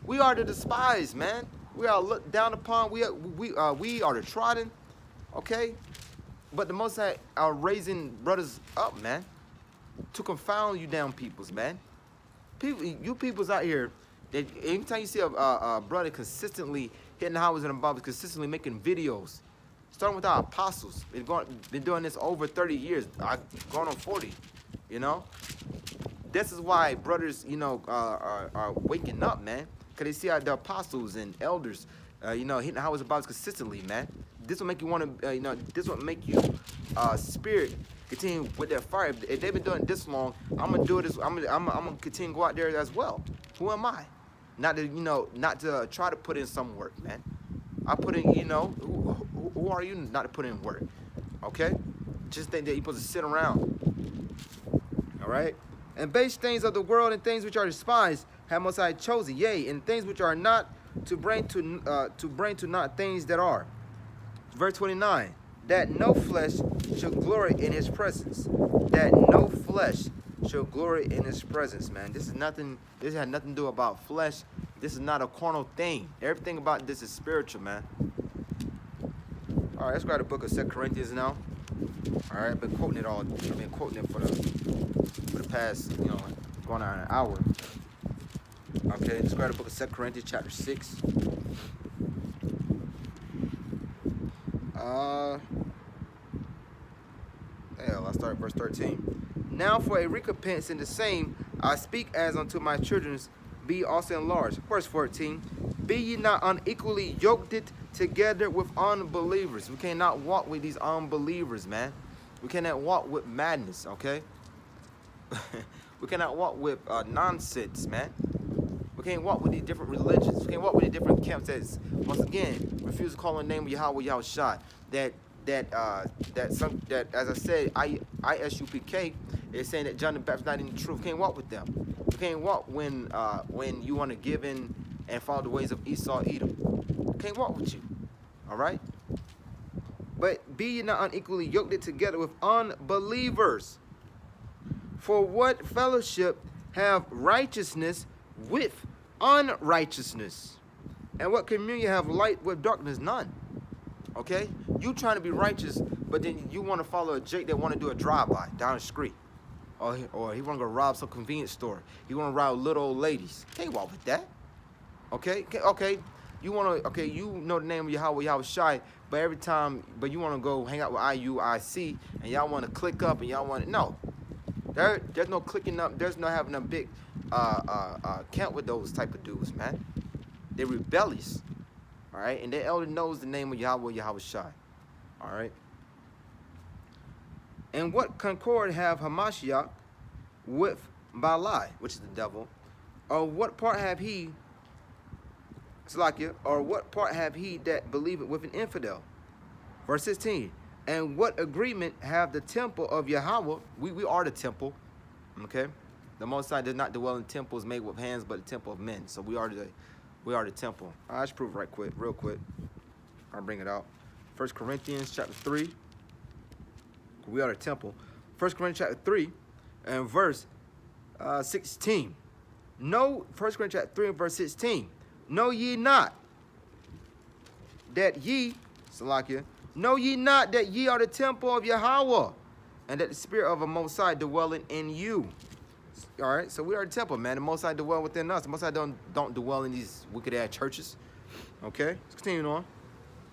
We are the despised, man. We are looked down upon. We are the trodden. Okay? But the Most High are raising brothers up, man, to confound you down peoples, man. You peoples out here, that anytime you see a brother consistently hitting the highways and the byways, consistently making videos, starting with our apostles, been doing this over 30 years, going on 40, you know. This is why brothers, you know, are waking up, man, because they see how the apostles and elders, you know, hitting the highways and byways consistently, man. This will make you want to, you know, this will make you spirit continue with that fire. If they've been doing it this long, I'm gonna do this. I'm gonna continue to go out there as well. Who am I? Not to, you know, not to try to put in some work, man. I put in, you know, who are you not to put in work? Okay, just think that you're supposed to sit around. All right, and base things of the world and things which are despised have Most High chosen, yea, and things which are not, to bring to naught things that are. Verse 29, that no flesh shall glory in his presence. That no flesh shall glory in his presence, man. This is nothing, this has nothing to do about flesh. This is not a carnal thing. Everything about this is spiritual, man. All right, let's grab the book of 2 Corinthians now. All right, I've been quoting it all. I've been quoting it for the past, you know, going on an hour. Okay, let's grab the book of 2 Corinthians chapter 6. I'll start at verse 13. Now for a recompense in the same, I speak as unto my children's, be also enlarged. Verse 14. Be ye not unequally yoked together with unbelievers. We cannot walk with these unbelievers, man. We cannot walk with madness, okay? We cannot walk with nonsense, man. We can't walk with these different religions. We can't walk with these different camps that, once again, refuse to call on the name of Yahweh Yahushua. That as I said, ISUPK is saying that John the Baptist not in the truth. We can't walk with them. We can't walk when you want to give in and follow the ways of Esau, Edom. We can't walk with you. All right? But be ye not unequally yoked together with unbelievers. For what fellowship have righteousness with unrighteousness? And what communion have light with darkness? None. Okay? You trying to be righteous, but then you want to follow a Jake that want to do a drive-by down the street. Or he want to go rob some convenience store. He want to rob little old ladies. Can't walk with that. Okay? Okay. You want to, okay, you know the name of Yahweh Yahushai, but you want to go hang out with IUIC, and y'all want to click up, and y'all want to, no. There's no clicking up. There's no having a big camp with those type of dudes, man. They're rebellious. All right? And their elder knows the name of Yahweh Yahushai. All right? And what concord have Hamashiach with Baalai, which is the devil? Or what part have he, Salakia, or what part have he that believeth with an infidel? Verse 16. And what agreement have the temple of Yahweh? We are the temple. Okay? The Most High does not dwell in temples made with hands, but the temple of men. So we are the temple. I should prove it real quick. I'll bring it out. 1 Corinthians chapter 3. We are the temple. 1 Corinthians chapter 3 and verse 16. No, 1 Corinthians chapter 3 and verse 16. Know ye not that ye, Salakia, know ye not that ye are the temple of Yahweh, and that the spirit of the Most High dwelling in you. All right, so we are the temple, man. The Most High dwell within us. The Most High don't dwell in these wicked ass churches. Okay, let's continue on.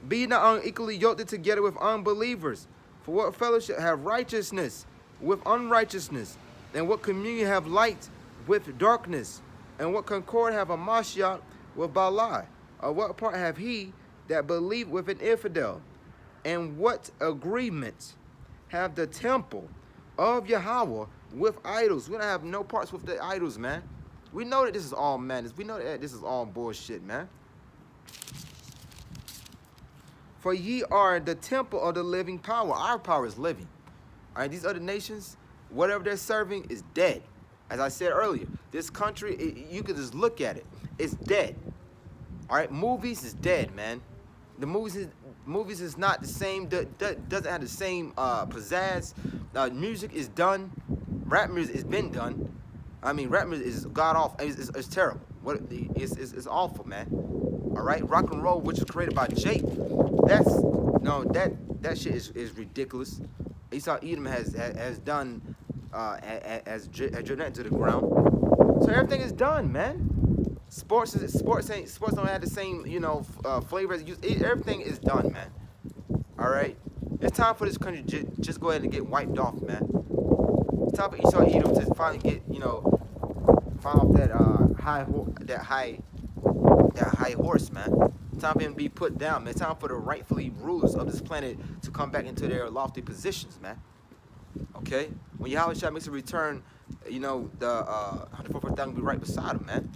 Be ye not unequally yoked together with unbelievers. For what fellowship have righteousness with unrighteousness? And what communion have light with darkness? And what concord have a Mashiach with Balai? Or what part have he that believe with an infidel? And what agreement have the temple of Yahweh with idols? We don't have no parts with the idols, man. We know that this is all madness. We know that this is all bullshit, man. For ye are the temple of the living power. Our power is living. All right, these other nations, whatever they're serving is dead. As I said earlier, this country, you can just look at it. It's dead. All right, movies is dead, man. The movies is not the same, doesn't have the same pizzazz. Music is done. Rap music has been done. I mean, rap music is god awful. It's terrible. It's awful, man. All right, rock and roll, which was created by Jake. That shit is ridiculous. Esau Edom has done has driven to the ground. So everything is done, man. Sports don't have the same flavor as everything is done, man. All right, it's time for this country to just go ahead and get wiped off, man. It's time for Esau Edom to finally get fall off that high horse, man. It's time for him to be put down, man. It's time for the rightfully rulers of this planet to come back into their lofty positions, man. Okay? When Yahweh Shah makes a return, the 144,000 will be right beside him, man.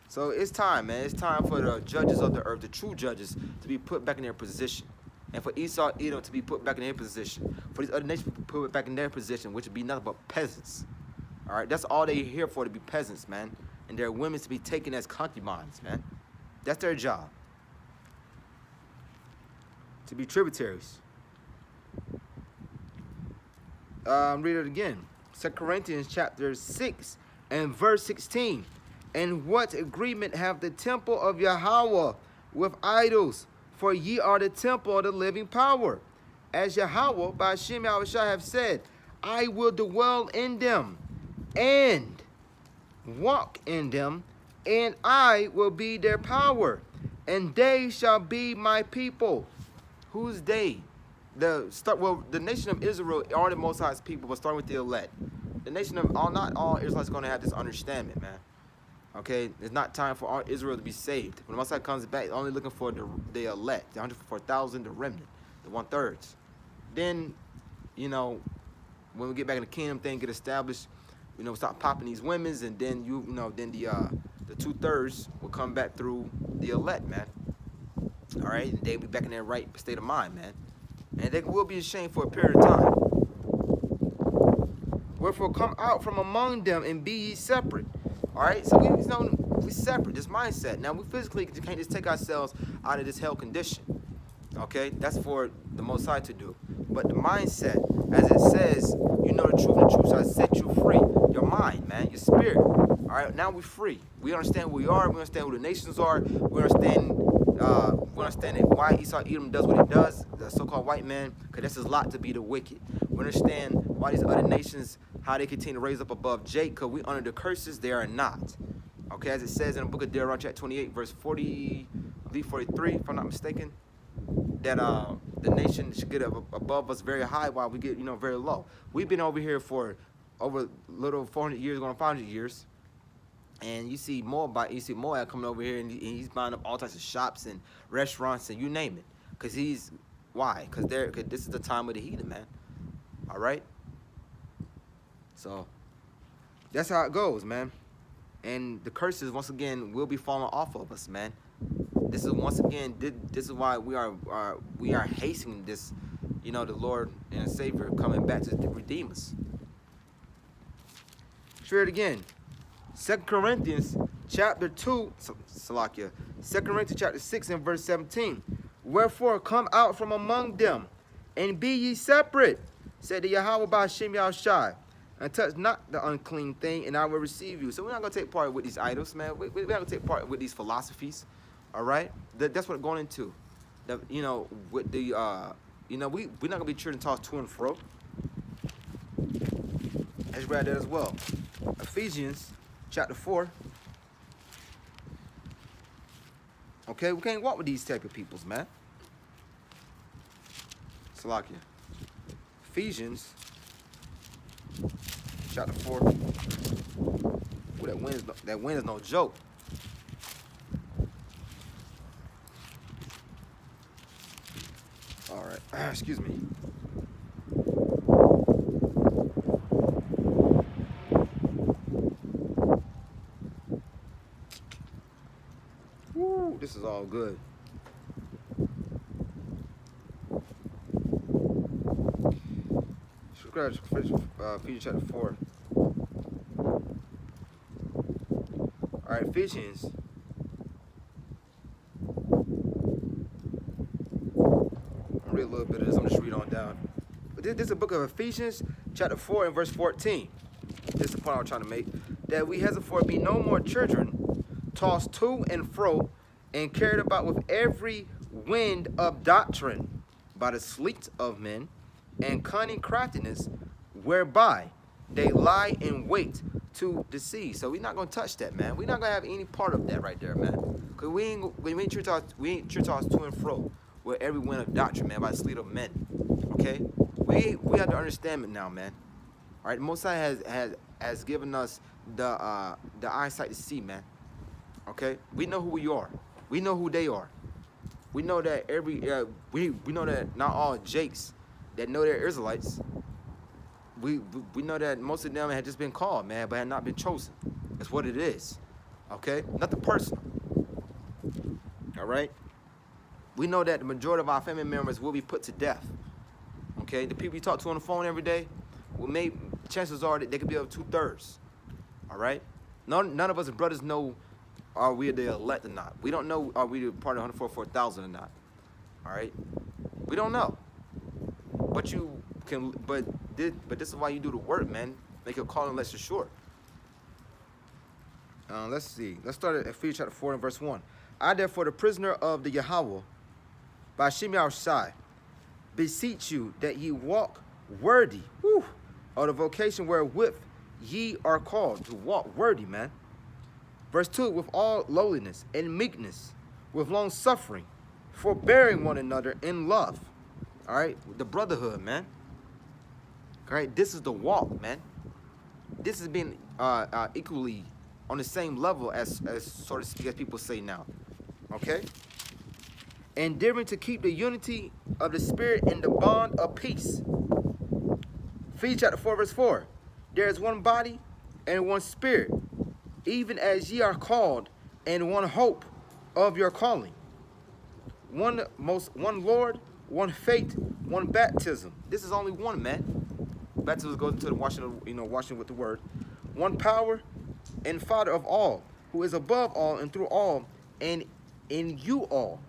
So it's time, man. It's time for the judges of the earth, the true judges, to be put back in their position. And for Esau, Edom to be put back in their position. For these other nations to be put back in their position, which would be nothing but peasants. All right? That's all they're here for, to be peasants, man. And their women to be taken as concubines, man. That's their job. To be tributaries. Read it again. 2 Corinthians chapter 6 and verse 16. And what agreement have the temple of Yahweh with idols? For ye are the temple of the living power. As Yahweh by Hashem Yahushua have said, I will dwell in them and walk in them, and I will be their power, and they shall be my people. Who's they? The nation of Israel are the Most High's people, but starting with the elect. The nation of not all Israelites are going to have this understanding, man. Okay, it's not time for all Israel to be saved. When the Most High comes back, only looking for the elect, the 144,000, the remnant, the 1/3. Then, when we get back in the kingdom, thing get established. We start popping these women's, and then then the 2/3 will come back through the elect, man. All right, and they'll be back in their right state of mind, man. And they will be ashamed for a period of time. Wherefore come out from among them and be ye separate. All right, so we separate, this mindset. Now we physically can't just take ourselves out of this hell condition. Okay, that's for the Most High to do. But the mindset, as it says, you know the truth, and the truth shall set you free. Your mind, man, your spirit. All right, now we're free. We understand who we are. We understand who the nations are. We understand why Esau Edom does what he does, the so-called white man, because that's his lot to be the wicked. We understand why these other nations, how they continue to raise up above Jake, because we under the curses, they are not. Okay, as it says in the book of Deuteronomy chapter 28, verse 40, I believe 43, if I'm not mistaken, that the nation should get above us very high while we get, very low. We've been over here for over a little 400 years, going 500 years. And you see Moab coming over here, and he's buying up all types of shops and restaurants and you name it. Why? Because this is the time of the heathen, man. All right? So, that's how it goes, man. And the curses, once again, will be falling off of us, man. This is, once again, this is why we are hastening this, the Lord and Savior coming back to redeem us. Share it again. 2 Corinthians chapter 2, Salakia. 2 Corinthians chapter 6 and verse 17. Wherefore come out from among them, and be ye separate, said the Yahweh by Hashem Yahushai, and touch not the unclean thing, and I will receive you. So we're not going to take part with these idols, man. We're not going to take part with these philosophies, all right? That's what we're going into. You know, with the, we're not going to be children tossed to and fro. Let's read that as well. Ephesians chapter 4. Okay, we can't walk with these type of peoples, man. Salakia. Ephesians chapter 4. Ooh, that wind is no joke. All right, excuse me. Woo, this is all good. Ephesians chapter 4. All right, Ephesians. I'll read a little bit of this. I'm just read on down. But this is the book of Ephesians, chapter 4 and verse 14. This is the point I'm trying to make. That we henceforth be no more children, tossed to and fro, and carried about with every wind of doctrine, by the sleight of men, and cunning craftiness, whereby they lie in wait to deceive. So we're not gonna touch that, man. We're not gonna have any part of that right there, man. Cause we ain't church tossed to and fro with every wind of doctrine, man, by the sleight of men. Okay, we have to understand it now, man. All right, the Most High has given us the eyesight to see, man. Okay, we know who we are. We know who they are. We know that we know that not all Jakes that know they're Israelites. We know that most of them had just been called, man, but had not been chosen. That's what it is. Okay, nothing personal. All right. We know that the majority of our family members will be put to death. Okay, the people you talk to on the phone every day, chances are that they could be up 2/3. All right. None of us brothers know are we the elect or not. We don't know are we the part of 144,000 or not. All right. We don't know. But you can. But this is why you do the work, man. Make your calling less assured. Let's see. Let's start at Ephesians chapter 4 and verse 1. I therefore, the prisoner of the Yahweh, by Hashem Yahushai, beseech you that ye walk worthy of the vocation wherewith ye are called. To walk worthy, man. Verse 2, with all lowliness and meekness, with long suffering, forbearing one another in love. All right, the brotherhood, man. All right, this is the walk, man. This has been equally on the same level as so to speak, as people say now. Okay? Endeavoring to keep the unity of the Spirit in the bond of peace. Ephesians chapter 4, verse 4. There is one body and one Spirit, even as ye are called, and one hope of your calling. One Lord, one faith, one baptism. This is only one, man. Baptism goes into the washing with the word. One power and Father of all, who is above all and through all, and in you all.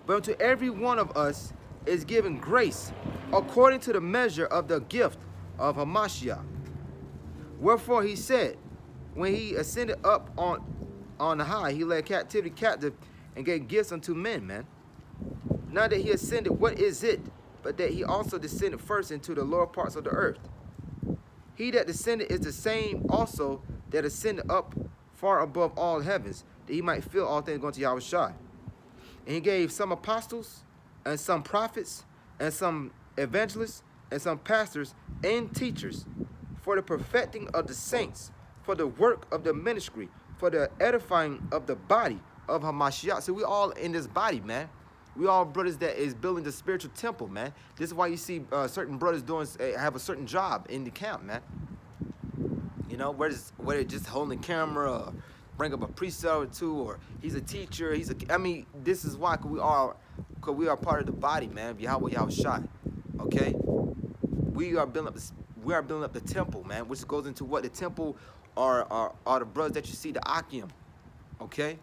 But unto every one of us is given grace according to the measure of the gift of Hamashiach. Wherefore he said, when he ascended up on high, he led captivity captive and gave gifts unto men, man. Now that he ascended, what is it but that he also descended first into the lower parts of the earth? He that descended is the same also that ascended up far above all heavens, that he might fill all things going to Yahushua. And he gave some apostles, and some prophets, and some evangelists, and some pastors and teachers, for the perfecting of the saints, for the work of the ministry, for the edifying of the body of Hamashiach. So we all in this body, man. We all brothers that is building the spiritual temple, man. This is why you see certain brothers have a certain job in the camp, man. You know, whether it's just holding the camera, or bring up a precept or two, or he's a teacher. I mean, this is why, cause we are part of the body, man. Yahweh Yahushai. Okay, we are building up the temple, man. Which goes into what the temple are the brothers that you see, the Akim. Okay.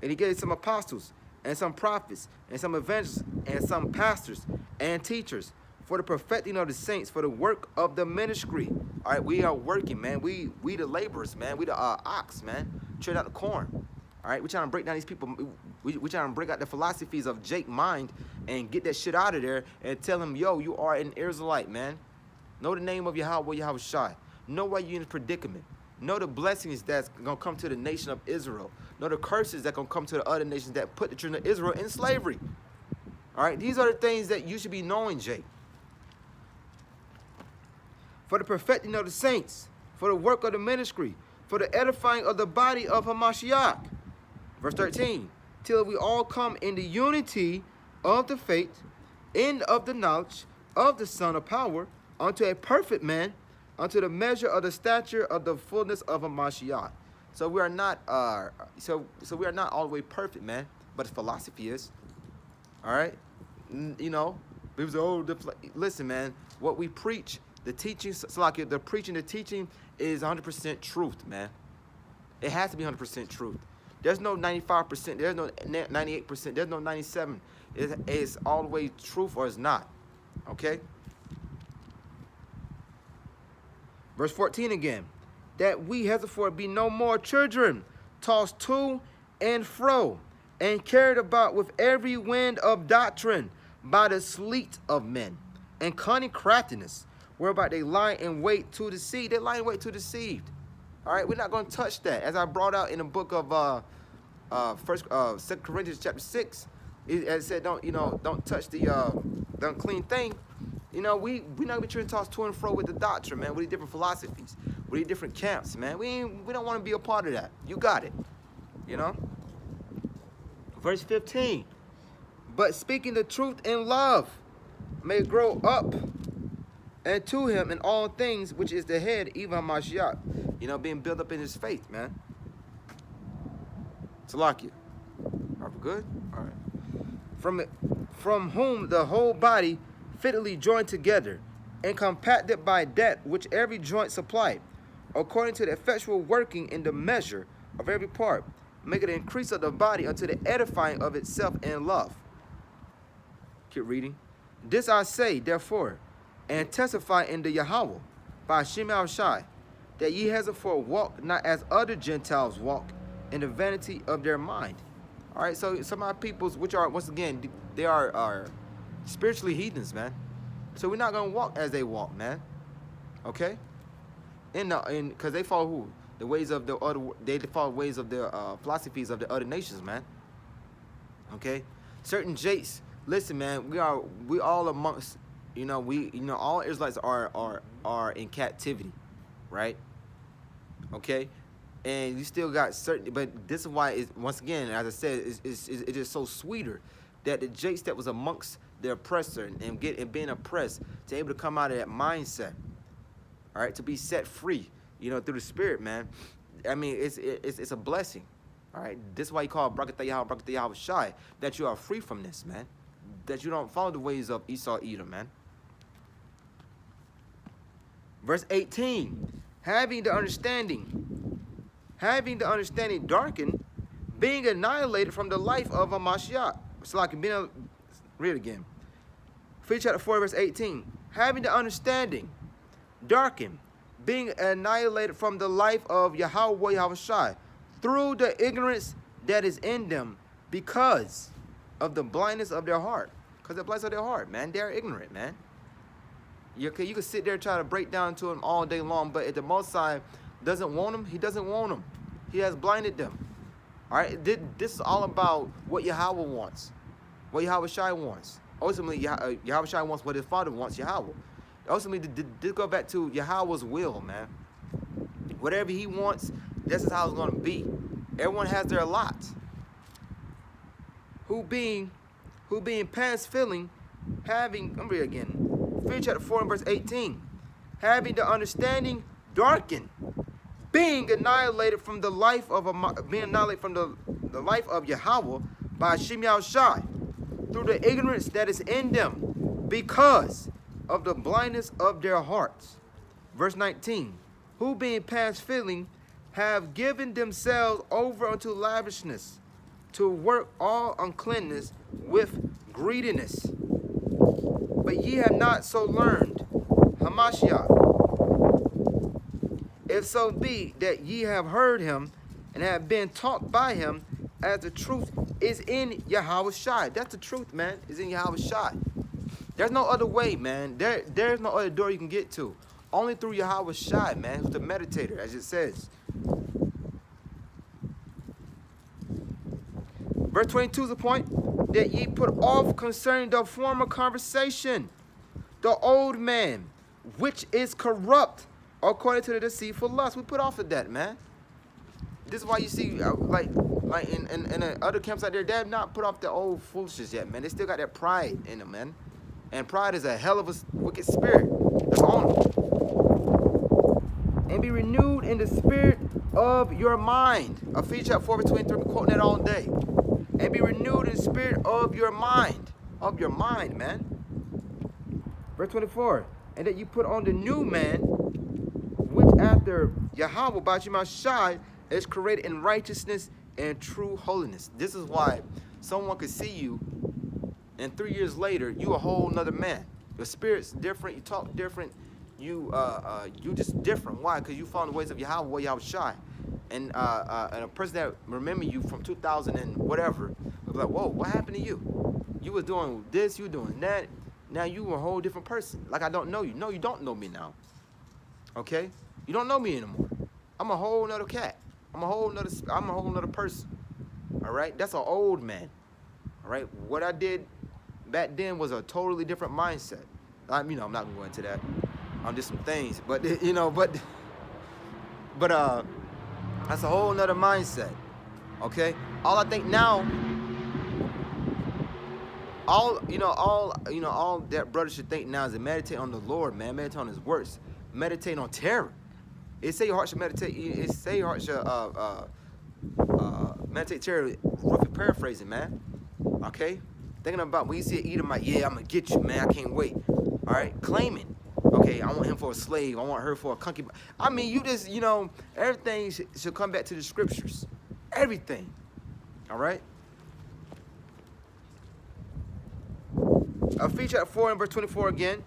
And he gave some apostles, and some prophets, and some evangelists, and some pastors, and teachers, for the perfecting of the saints, for the work of the ministry. All right, we are working, man. We the laborers, man. We the ox, man. Tread out the corn. All right, we're trying to break down these people. We're trying to break out the philosophies of Jake mind and get that shit out of there and tell him, yo, you are an Israelite, man. Know the name of Yahweh, Yahweh Shai. Know why you're in a predicament. Know the blessings that's going to come to the nation of Israel. Know the curses that going to come to the other nations that put the children of Israel in slavery. All right, these are the things that you should be knowing, Jake. For the perfecting of the saints, for the work of the ministry, for the edifying of the body of Hamashiach. Verse 13, till we all come in the unity of the faith, and of the knowledge of the Son of power, unto a perfect man, unto the measure of the stature of the fullness of Hamashiach. So we are not so we are not all the way perfect, man, but his philosophy is. All right? You know, people say, oh, listen, man, what we preach, the teaching, so like the preaching, the teaching is 100% truth, man. It has to be 100% truth. There's no 95%. There's no 98%. There's no 97%. It's all the way truth or it's not. Okay? Verse 14 again. That we henceforth be no more children, tossed to and fro, and carried about with every wind of doctrine by the sleet of men, and cunning craftiness, whereby they lie in wait to deceive. They lie in wait to deceive. All right, we're not going to touch that. As I brought out in the book of 2 Corinthians chapter 6, it said, don't touch the unclean thing. You know, we're not going to toss to and fro with the doctrine, man, with the different philosophies, with the different camps, man. We don't want to be a part of that. You got it, you know. Verse 15, but speaking the truth in love may grow up and to him in all things, which is the head, even Mashiach. You know, being built up in his faith, man. Salakia. Are we good? All right. From whom the whole body fitly joined together and compacted by that which every joint supplied, according to the effectual working in the measure of every part, make it an increase of the body unto the edifying of itself in love. Keep reading. This I say, therefore, and testify in the Yahweh by Hashem Shai, that ye henceforth walk not as other Gentiles walk, in the vanity of their mind. All right, so some of our peoples, which are, once again, they are spiritually heathens, man. So we're not going to walk as they walk, man. Okay? Because they follow who? The ways of the other, they follow ways of the philosophies of the other nations, man. Okay? Certain Jakes, listen, man, we all amongst, all Israelites are in captivity, right? Okay? And you still got certain, but this is why, once again, as I said, it's just so sweeter that the Jakes that was amongst the oppressor and being oppressed to able to come out of that mindset, all right, to be set free, through the Spirit, man. I mean, it's a blessing, all right. This is why you call Brakatah Yahweh Shai, that you are free from this, man. That you don't follow the ways of Esau Edom, man. Verse 18, having the understanding darkened, being annihilated from the life of a Mashiach. So like read it again. Ephesians chapter 4, verse 18. Having the understanding darkened, being annihilated from the life of Yahweh Yahweh Shai, through the ignorance that is in them, because of the blindness of their heart. Because the blindness of their heart, man. They're ignorant, man. You can sit there and try to break down to them all day long, but if the Most High doesn't want them, he doesn't want them. He has blinded them. All right? This is all about what Yahweh wants, what Yahweh Shai wants. Ultimately, Yahweh Shai wants what his Father wants, Yahweh. Ultimately, this go back to Yahweh's will, man. Whatever he wants, this is how it's going to be. Everyone has their lot. Who being past feeling, having, I'm read again. Ephesians chapter 4 and verse 18. Having the understanding darkened, being annihilated from the life of the life of Yahweh by Hashem Shai, through the ignorance that is in them, because of the blindness of their hearts. Verse 19. Who being past feeling have given themselves over unto lavishness to work all uncleanness with greediness. But ye have not so learned Hamashiach. If so be that ye have heard him and have been taught by him, as the truth is in Yahweh Shai. That's the truth, man. Is in Yahweh Shai. There's no other way, man. There's no other door you can get to. Only through Yahweh Shai, man, who's the meditator, as it says. Verse 22 is the point that ye put off concerning the former conversation, the old man, which is corrupt according to the deceitful lust. We put off of that, man. This is why you see, like in other camps out there, they have not put off the old foolishness yet, man. They still got that pride in them, man. And pride is a hell of a wicked spirit that's on them. And be renewed in the spirit of your mind. Ephesians chapter 4, verse 23, I'm quoting that all day. And be renewed in the spirit of your mind. Of your mind, man. Verse 24. And that you put on the new man, which after Yahweh Bashima Shai is created in righteousness and true holiness. This is why someone could see you, and 3 years later, you a whole nother man. Your spirit's different. You talk different. You just different. Why? Because you found the ways of Yahweh, Yahweh Shai. And a person that remember you from 2000 and whatever, was like, whoa, what happened to you? You was doing this, you were doing that. Now you a whole different person. Like I don't know you. No, you don't know me now. Okay? You don't know me anymore. I'm a whole nother cat. I'm a whole nother person. All right? That's an old man. All right? What I did back then was a totally different mindset. I'm not gonna go into that. I'm just some things, but that's a whole nother mindset. Okay? All I think now, all that brother should think now is to meditate on the Lord, man. Meditate on his works. Meditate on terror. It say your heart should meditate. It say your heart should meditate terror. Roughly paraphrasing, man. Okay? Thinking about when you see an Edomite, yeah, I'm gonna get you, man. I can't wait. All right? Claiming. Okay, I want him for a slave. I want her for a concubine. I mean, you just, everything should come back to the scriptures. Everything. All right? Ephesians chapter 4 and verse 24 again.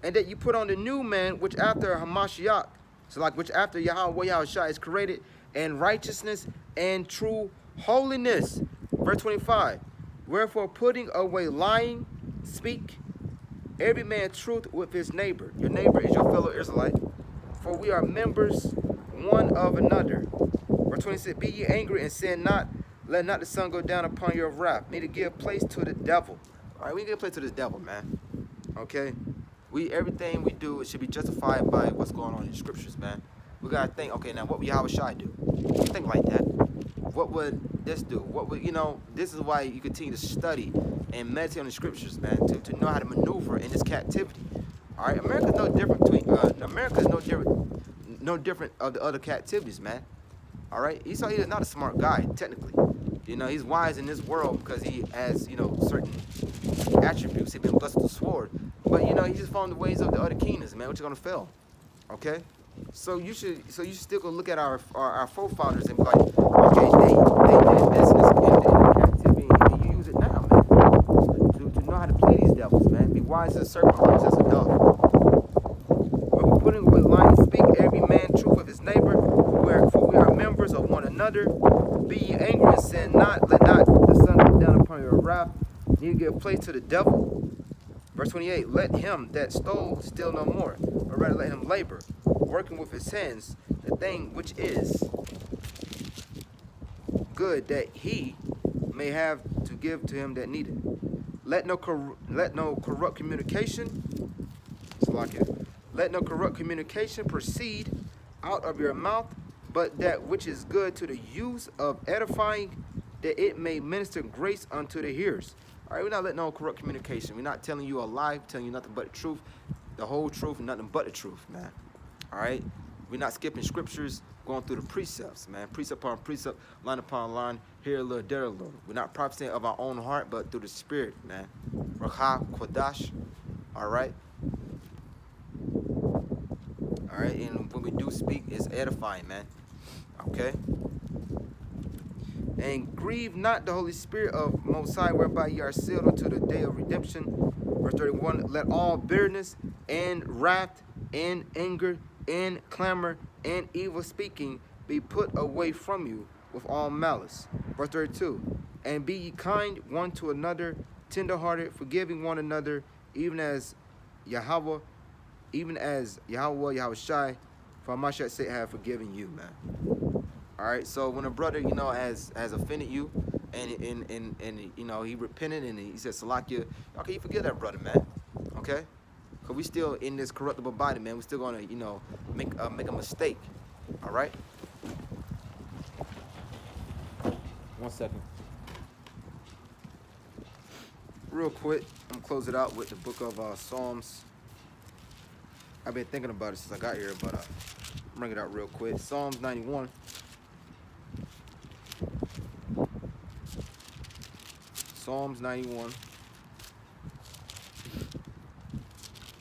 And that you put on the new man, which after Hamashiach, so like which after Yahweh Yahushua is created in righteousness and true holiness. Verse 25. Wherefore putting away lying, speak every man truth with his neighbor. Your neighbor is your fellow Israelite. For we are members one of another. Verse 26. Be ye angry and sin not. Let not the sun go down upon your wrath. Neither give place to the devil. All right, we give place to this devil, man. Okay? Everything we do, it should be justified by what's going on in the scriptures, man. We gotta think, okay, now what would Yahweh Shai do? Think like that. What would this do? What would, this is why you continue to study and meditate on the scriptures, man, to know how to maneuver in this captivity. All right, America's no different no different of the other captivities, man. All right, Esau is not a smart guy, technically. He's wise in this world because he has, certain attributes. He's been blessed with the sword. But, he just found the ways of the other kingdoms, man, which are going to fail. Okay? So you should still go look at our forefathers and be like, okay, they did this in the captivity, and you use it now, man. To know how to play these devils, man. Be wise as a serpent, wise as a dove. But putting away lying, speak every man truth of his neighbor, for we are members of one another. Be ye angry and sin not. Let not the sun go down upon your wrath. Neither give place to the devil. Verse 28. Let him that stole steal no more, but rather let him labor, working with his hands the thing which is good, that he may have to give to him that needeth. Let no corrupt communication. Let no corrupt communication proceed out of your mouth, but that which is good to the use of edifying, that it may minister grace unto the hearers. All right, we're not letting no corrupt communication. We're not telling you a lie, telling you nothing but the truth, the whole truth, and nothing but the truth, man. All right? We're not skipping scriptures, going through the precepts, man. Precept upon precept, line upon line, here a little, there a little. We're not prophesying of our own heart, but through the Spirit, man. Rakha Kodash. All right? All right? And when we do speak, it's edifying, man. Okay? And grieve not the Holy Spirit of Most High, whereby ye are sealed unto the day of redemption. Verse 31, let all bitterness and wrath and anger and clamor and evil speaking be put away from you with all malice. Verse 32, and be ye kind one to another, tenderhearted, forgiving one another, even as Yahweh Yahushai, for Mashiach's sake, have forgiven you, man. All right, so when a brother, has offended you, and he repented and he said Salakia, okay, you forgive that brother, man. Okay, because we still in this corruptible body, man. We still gonna, make a mistake. All right. 1 second. Real quick, I'm gonna close it out with the book of Psalms. I've been thinking about it since I got here, but I'll bring it out real quick. Psalms 91. Psalms 91.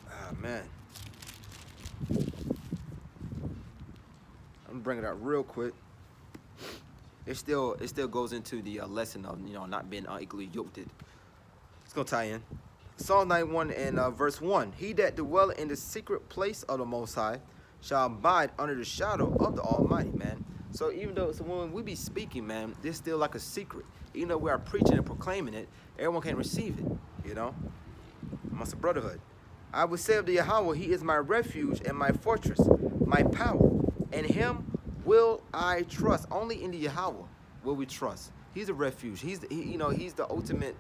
Ah, man. I'm gonna bring it out real quick. It still goes into the lesson of not being unequally yoked. It's gonna tie in. Psalm 91 and verse 1. He that dwelleth in the secret place of the Most High shall abide under the shadow of the Almighty, man. So when we be speaking, man, this still like a secret. Even though we are preaching and proclaiming it, everyone can receive it, amongst the brotherhood. I will say of the Yahweh, he is my refuge and my fortress, my power. In him will I trust. Only in the Yahweh will we trust. He's a refuge. He's the ultimate.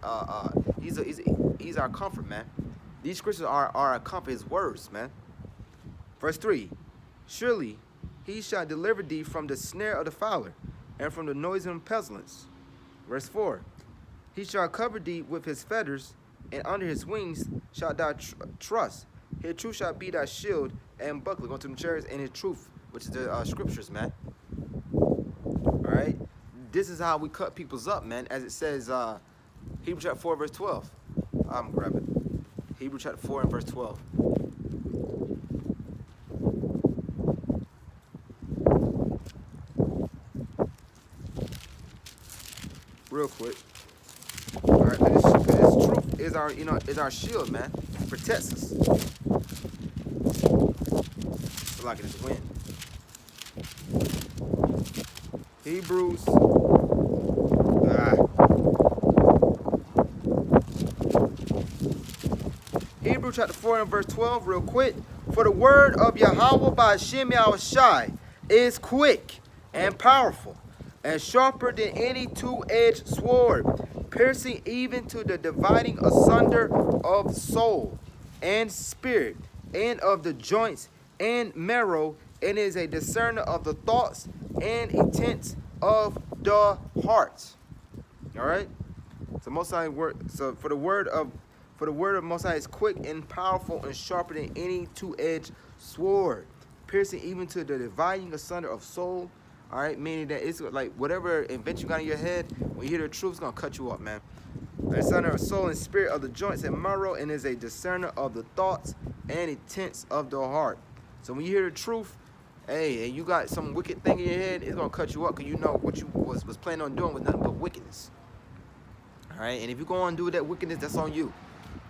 He's our comfort, man. These scriptures are our comfort. His words, man. Verse 3. Surely he shall deliver thee from the snare of the fowler, and from the noisome pestilence. Verse 4. He shall cover thee with his feathers, and under his wings shalt thou trust. His truth shall be thy shield and buckler. Go to them chairs and his truth, which is the scriptures, man. All right. This is how we cut people's up, man. As it says, Hebrews chapter 4, verse 12. I'm grabbing it. Hebrews chapter 4 and verse 12. Real quick. All right, this truth is our shield, man. It protects us. It's like it's wind. Hebrews. Hebrews chapter 4 and verse 12, real quick. For the word of Yahweh by Hashem Yahushai is quick and powerful, and sharper than any two-edged sword, piercing even to the dividing asunder of soul and spirit, and of the joints and marrow, and is a discerner of the thoughts and intents of the heart. All right. So Most High word. So for the word of Most High is quick and powerful and sharper than any two-edged sword, piercing even to the dividing asunder of soul. All right, meaning that it's like whatever invention you got in your head, when you hear the truth, it's gonna cut you up, man. A discerner of soul and spirit, of the joints and marrow, and is a discerner of the thoughts and intents of the heart. So when you hear the truth, hey, and you got some wicked thing in your head, it's gonna cut you up, because you know what you was planning on doing was nothing but wickedness. All right, and if you go on and do that wickedness, that's on you.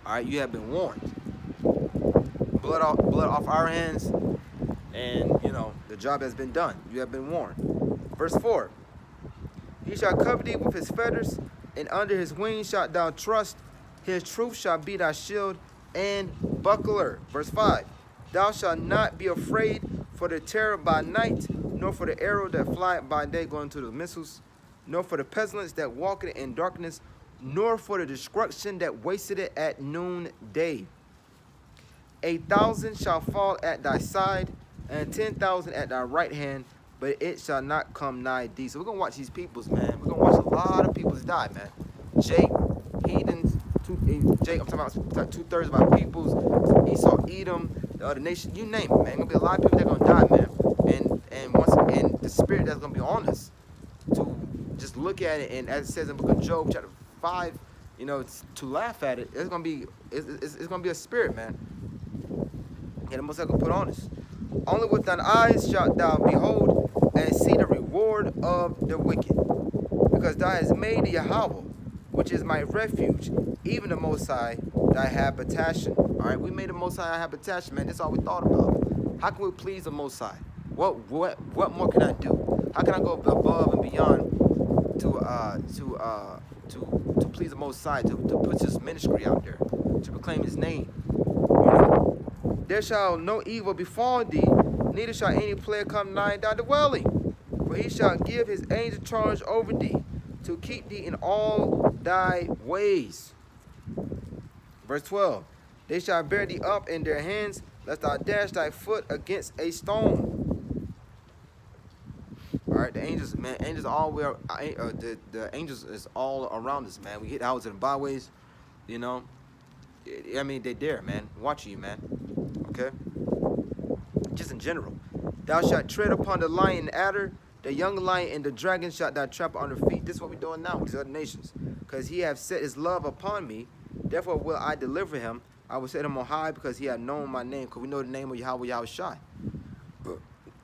All right, you have been warned. Blood off our hands, and the job has been done. You have been warned. Verse 4. He shall cover thee with his feathers, and under his wings shalt thou trust. His truth shall be thy shield and buckler. Verse 5. Thou shalt not be afraid for the terror by night, nor for the arrow that flieth by day, going to the missiles, nor for the pestilence that walketh in darkness, nor for the destruction that wasteth it at noonday. 1,000 shall fall at thy side, and 10,000 at thy right hand, but it shall not come nigh thee. So we're gonna watch these peoples, man. We're gonna watch a lot of peoples die, man. Jake, heathens, Jake, I'm talking about 2/3 of our peoples, Esau, Edom, the other nation, you name it, man. There's gonna be a lot of people that are gonna die, man. And once again, the spirit that's gonna be on us to just look at it, and as it says in the book of Job, chapter 5, to laugh at it, it's gonna be a spirit, man. And the Most High gonna put on us. Only with thine eyes shalt thou behold and see the reward of the wicked. Because because thou hast made the Yahweh, which is my refuge, even the Most High, thy habitation. All right, we made the Most High our habitation, man. That's all we thought about. How can we please the Most High? What more can I do? How can I go above and beyond to please the Most High, to put His ministry out there, to proclaim His name? You know, there shall no evil befall thee, neither shall any plague come nigh thy dwelling. For He shall give His angel charge over thee, to keep thee in all thy ways. Verse 12. They shall bear thee up in their hands, lest thou dash thy foot against a stone. All right, the angels, man, angels all where the angels is all around us, man. We hit houses and byways, you know. I mean, they there, man, watching you, man. Okay. Just in general, thou shalt tread upon the lion and adder, the young lion and the dragon shalt thou trample under feet. This is what we're doing now with these other nations, because He hath set His love upon me. Therefore will I deliver him. I will set him on high, because he had known my name. Because we know the name of Yahweh Yahushai.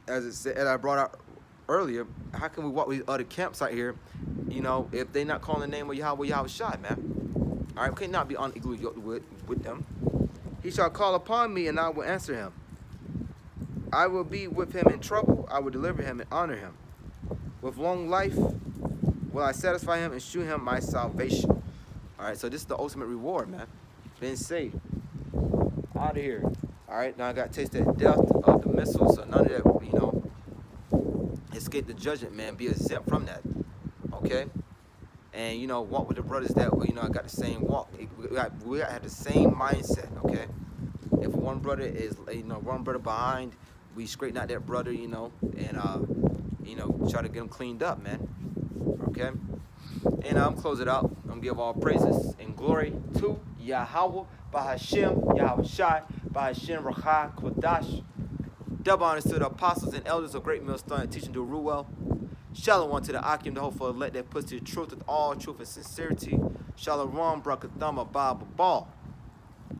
As it said, as I brought out earlier, how can we walk with other camps out here, you know, if they not calling the name of Yahweh Yahushai, man? All right, we cannot be unequally yoked with them. He shall call upon me, and I will answer him. I will be with him in trouble. I will deliver him and honor him. With long life will I satisfy him and shew him my salvation. All right, so this is the ultimate reward, man. Being saved. Out of here. All right, now I got to taste that death of the missiles. So none of that, you know, escape the judgment, man. Be exempt from that. Okay? And, you know, walk with the brothers that, you know, I got the same walk. We got to have the same mindset, okay? If one brother is, you know, one brother behind, we straighten out that brother, you know, and, you know, try to get him cleaned up, man. Okay? And I'm close it out. I'm give all praises and glory to Yahweh, Bahashem, Yahweh Shai, Bahashem, Racha, Kodash. Double honors to the apostles and elders of Great Millstone and teaching to rule well. Shalom to the Akim, the hopeful elect that puts to the truth with all truth and sincerity. Shalom, Brakathama, Baba Ball.